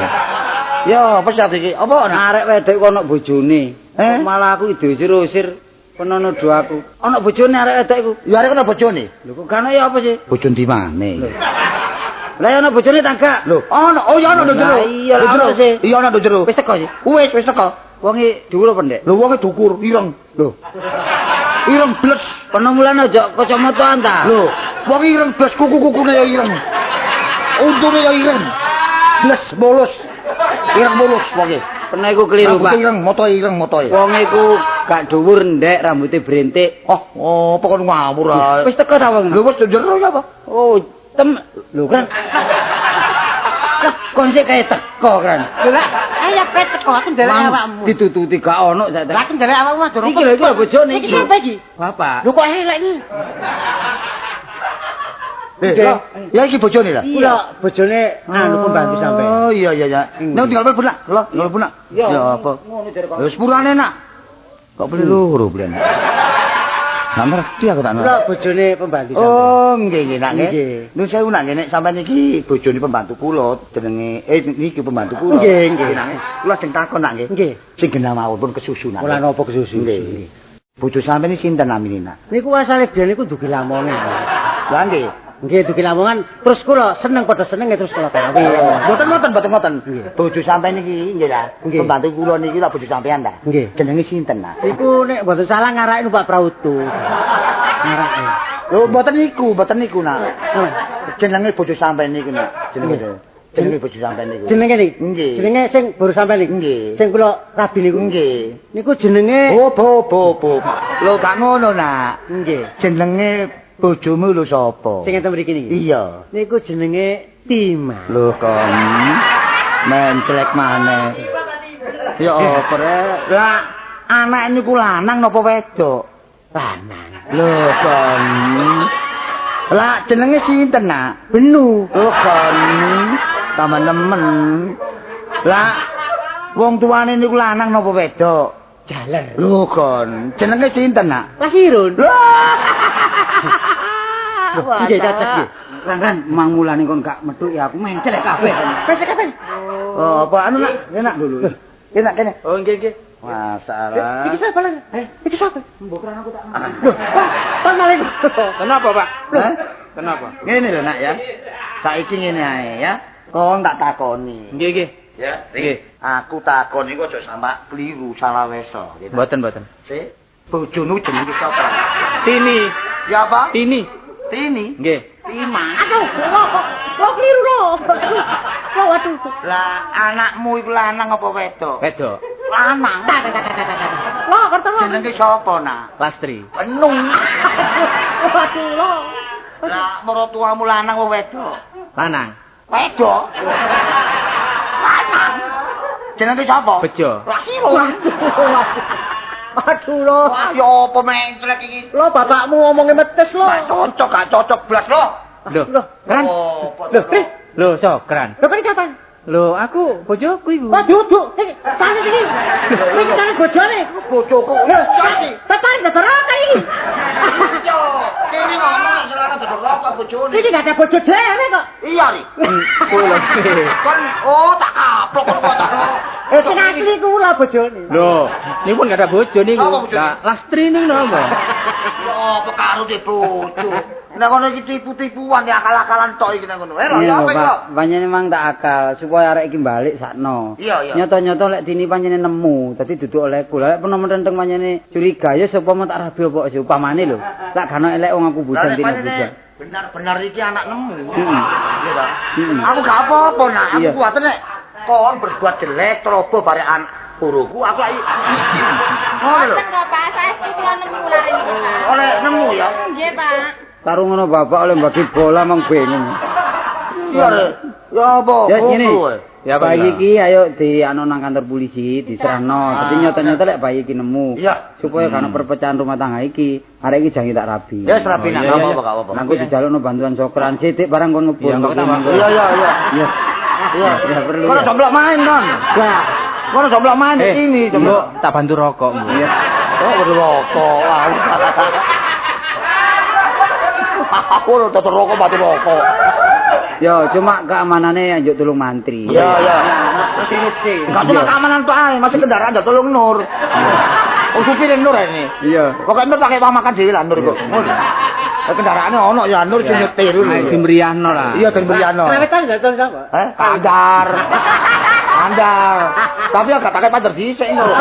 Ya, apa sih iki? Apa nak Arek wedok kono bojone. Malah aku diusir-usir penono do aku. Ana bojone arek wedok iku. Ya arek ana bojone. Lho kok kan ya apa sih? Bojone di mana? Lah ana bojone ta gak? Lho, ana. Oh ya ana nduk jero. Iya lah ono sih. Iya ana nduk jero. Wis teko sih. Wis teko. Wonge dhuwur apa ndek? Lho wonge dukur, ireng. Lho. Ireng bles. Penemulan aja kacamataan ta. Lho, wong ireng bles kuku-kukune ya ireng. Untune ya ireng. Bles mulus. Ireng mulus wonge. Pernah iku keliru, Pak. Ireng, motoe. Wonge iku gak dhuwur ndek, rambutnya berintik. Oh, pokoknya ngawur ae. Wis teko ta wong? Lho wis jero ya apa? Oh, lho kan. Kon sik kaya teko kan. Lho lah, ayo kowe teko aku ndelok awakmu. Ditututi gak ono sak. Lah aku ndelok awakmu aja Iki lho iki bojone iki. Iki sapa iki? Bapak. Lho kok elek iki? Ya iki bojone lah. Iya, bojone anu pembantu sampe. Oh iya. Nek tinggal mlebu nak. Lho, tinggal mlebu nak. Ya apa? Ngono jare kok. Wis purane nak. Kok beli loro beli. Nak ngerti aku tak Lho bojone pembantu sampe. Oh, nggih nak nggih. Nggih. Nun sewu nak nek sampean iki bojone pembantu kula jenenge niki pembantu kula. Nggih. Kula sing takon nak nggih. Nggih. Sing genah mawon pun kesusu nak. Ora napa kesusu. Nggih. Bojo sampean iki sinten namine nak? Niku asale biyen niku dugi Lamongan. Lah nggih. Nggih dugi Lamongan, terus kula seneng padha seneng terus kula gawe. Mboten. Bojo sampean iki nggih lah. Nggih. Pembantu kula niki lak bojo sampean ta. Nggih. Jenenge sinten nak? Iku nek mboten salah ngarake Pak Prauto. Ngarake. Lho mboten niku nak. Jenenge bojo sampean niku nak. Jenenge bojo sampean niku. Jenenge niki? Nggih. Jenenge sing baru sampean niku. Nggih. Sing kula rabi niku. Nggih. Niku jenenge Oh, bo. Lho gak ngono nak. nggih. Jenenge bojomu lho sapa? Sing enten mriki niki. Iya. Niku jenenge Tima. Lho kon. Mencelek maneh. Ya apa rek? Lah anak niku lanang napa wedok? Lanang. Lho kon. Lah jenenge sinten nak? Benu. Lho kon. Tambah nemen. Lah wong tuane niku lanang napa wedok? Jaler. Lho kon. Jenenge sinten nak? Lahirun. Wah, Nggih cocok nggih. Kan mangulane kon gak metu ya aku mencelek kabeh. Kabeh. Oh, apa anu nak? Enak dulu. Enak kene. Oh nggih. Masalah. Iki sapa lagi? Iki sapa? Mbok kerana aku tak. Loh, Pak Malik. Kenapa, Pak? Hah? Kenapa? Ngene lho nak ya. Saiki ngene ae ya. Kon tak takoni. Nggih. Ya, Nggih. aku takon iku aja sampe kliru salah weso gitu. Mboten. Sik, bojomu jenenge sapa? Tini. Ya apa? Tini. Tini. Nggih. Tima. Aduh, kok keliru lho. Waduh. Lah anakmu iku lanang apa wedok? Wedok. Lanang. Lho, ketemu. Jenenge sapa nak? Lastri. Penung. Waduh, lho. Lah mertuamu lanang apa wedok? Lanang. Wedok. Lanang. Jenenge sapa? Bejo. Lahirun. Aduh lho. Wah, ya apa mencelek iki? Lho bapakmu ngomongnya metes lho. Gak cocok blas lo. Lho, Kan? Oh, lho, Sokran. Lho, kok iki kapan? Lho, aku bojoku iku. Wah, duduk. Iki sane iki. Iki sane bojone. bojoku. Sasi. Bapak ndak kan iki. Yo, kene ngomong selana dodok apa bojone. Iki gak ada bojo dhewe kok. Iya ri. Kula. Kan tak kaplok kok. Sing asli kula bojone. Lho, niku pun gak ada bojo niku. Apa bojone? Lah, Lastri niku napa? Ya apa karo de bojo. Nek ngono iki tipu-tipuan ya akal-akalan tok iki nek ngono. Lho, ya apa iki? Panjenengan memang tak akal supaya arek iki balik sakno. Iya. Nyoto-nyoto lek dini panjenengan nemu, dadi duduk oleh kula. Lek penomo tenteng panjenengan curiga ya sapa mau tak rabi apa sih upamane lho. Lek gak elek wong aku bujan dina bujan. Benar-benar iki anak nemu. Heeh. Iya ta? Heeh. Aku gak apa-apa nak. Aku Iya. kuwatir nek kon berbuat jelek ceroboh bare anak buruku aku lagi. Ngono lho. Kok Pak, saestu kula nemu lare niki, Pak. Oleh nemu ya. Nggih, Pak. Karo ngono bapak oleh bagi bola mang bingung. Iya. Ya apa? Ya ngene. Ya, Pak. Bayi iki ayo di anu nang kantor polisi diserahno. Dadi nyoto-nyoto lek bayi iki nemu. Iya. Supaya kan perpecahan rumah tangga iki, arek iki jangan tak rabi. Ya serapi nak iya, gak iya. apa-apa gak apa-apa. Nang kudu dijalukno bantuan sokran sithik barang kon ngebul. Iya, nggak apa-apa. Iya. Iya. Iya. Ya perlu. Kono Ya. domblok main kon. Enggak. Kono domblok main ini Mbok domblok. tak bantu rokok, Mbok. Iya. Oh, berrokok. Aku udah rokok mati rokok. Ya, cuma keamanannya njuk tulung mantri. Iya, iya. Enggak cuma keamanan tok ae, masih kendaraan ndak tolong Nur. Oh, supir Nur ini. Iya. Pokoknya Nur pakai uang makan dhewe lah Nur kok. Ngono. Kendaraane ono ya Nur sing nyetir lho. Dimeriahno lah. Iya, dimeriahno. Krewetan ndak tau sapa? Kandar. Kandar. Tapi agak pakai pacar dhisik Nur.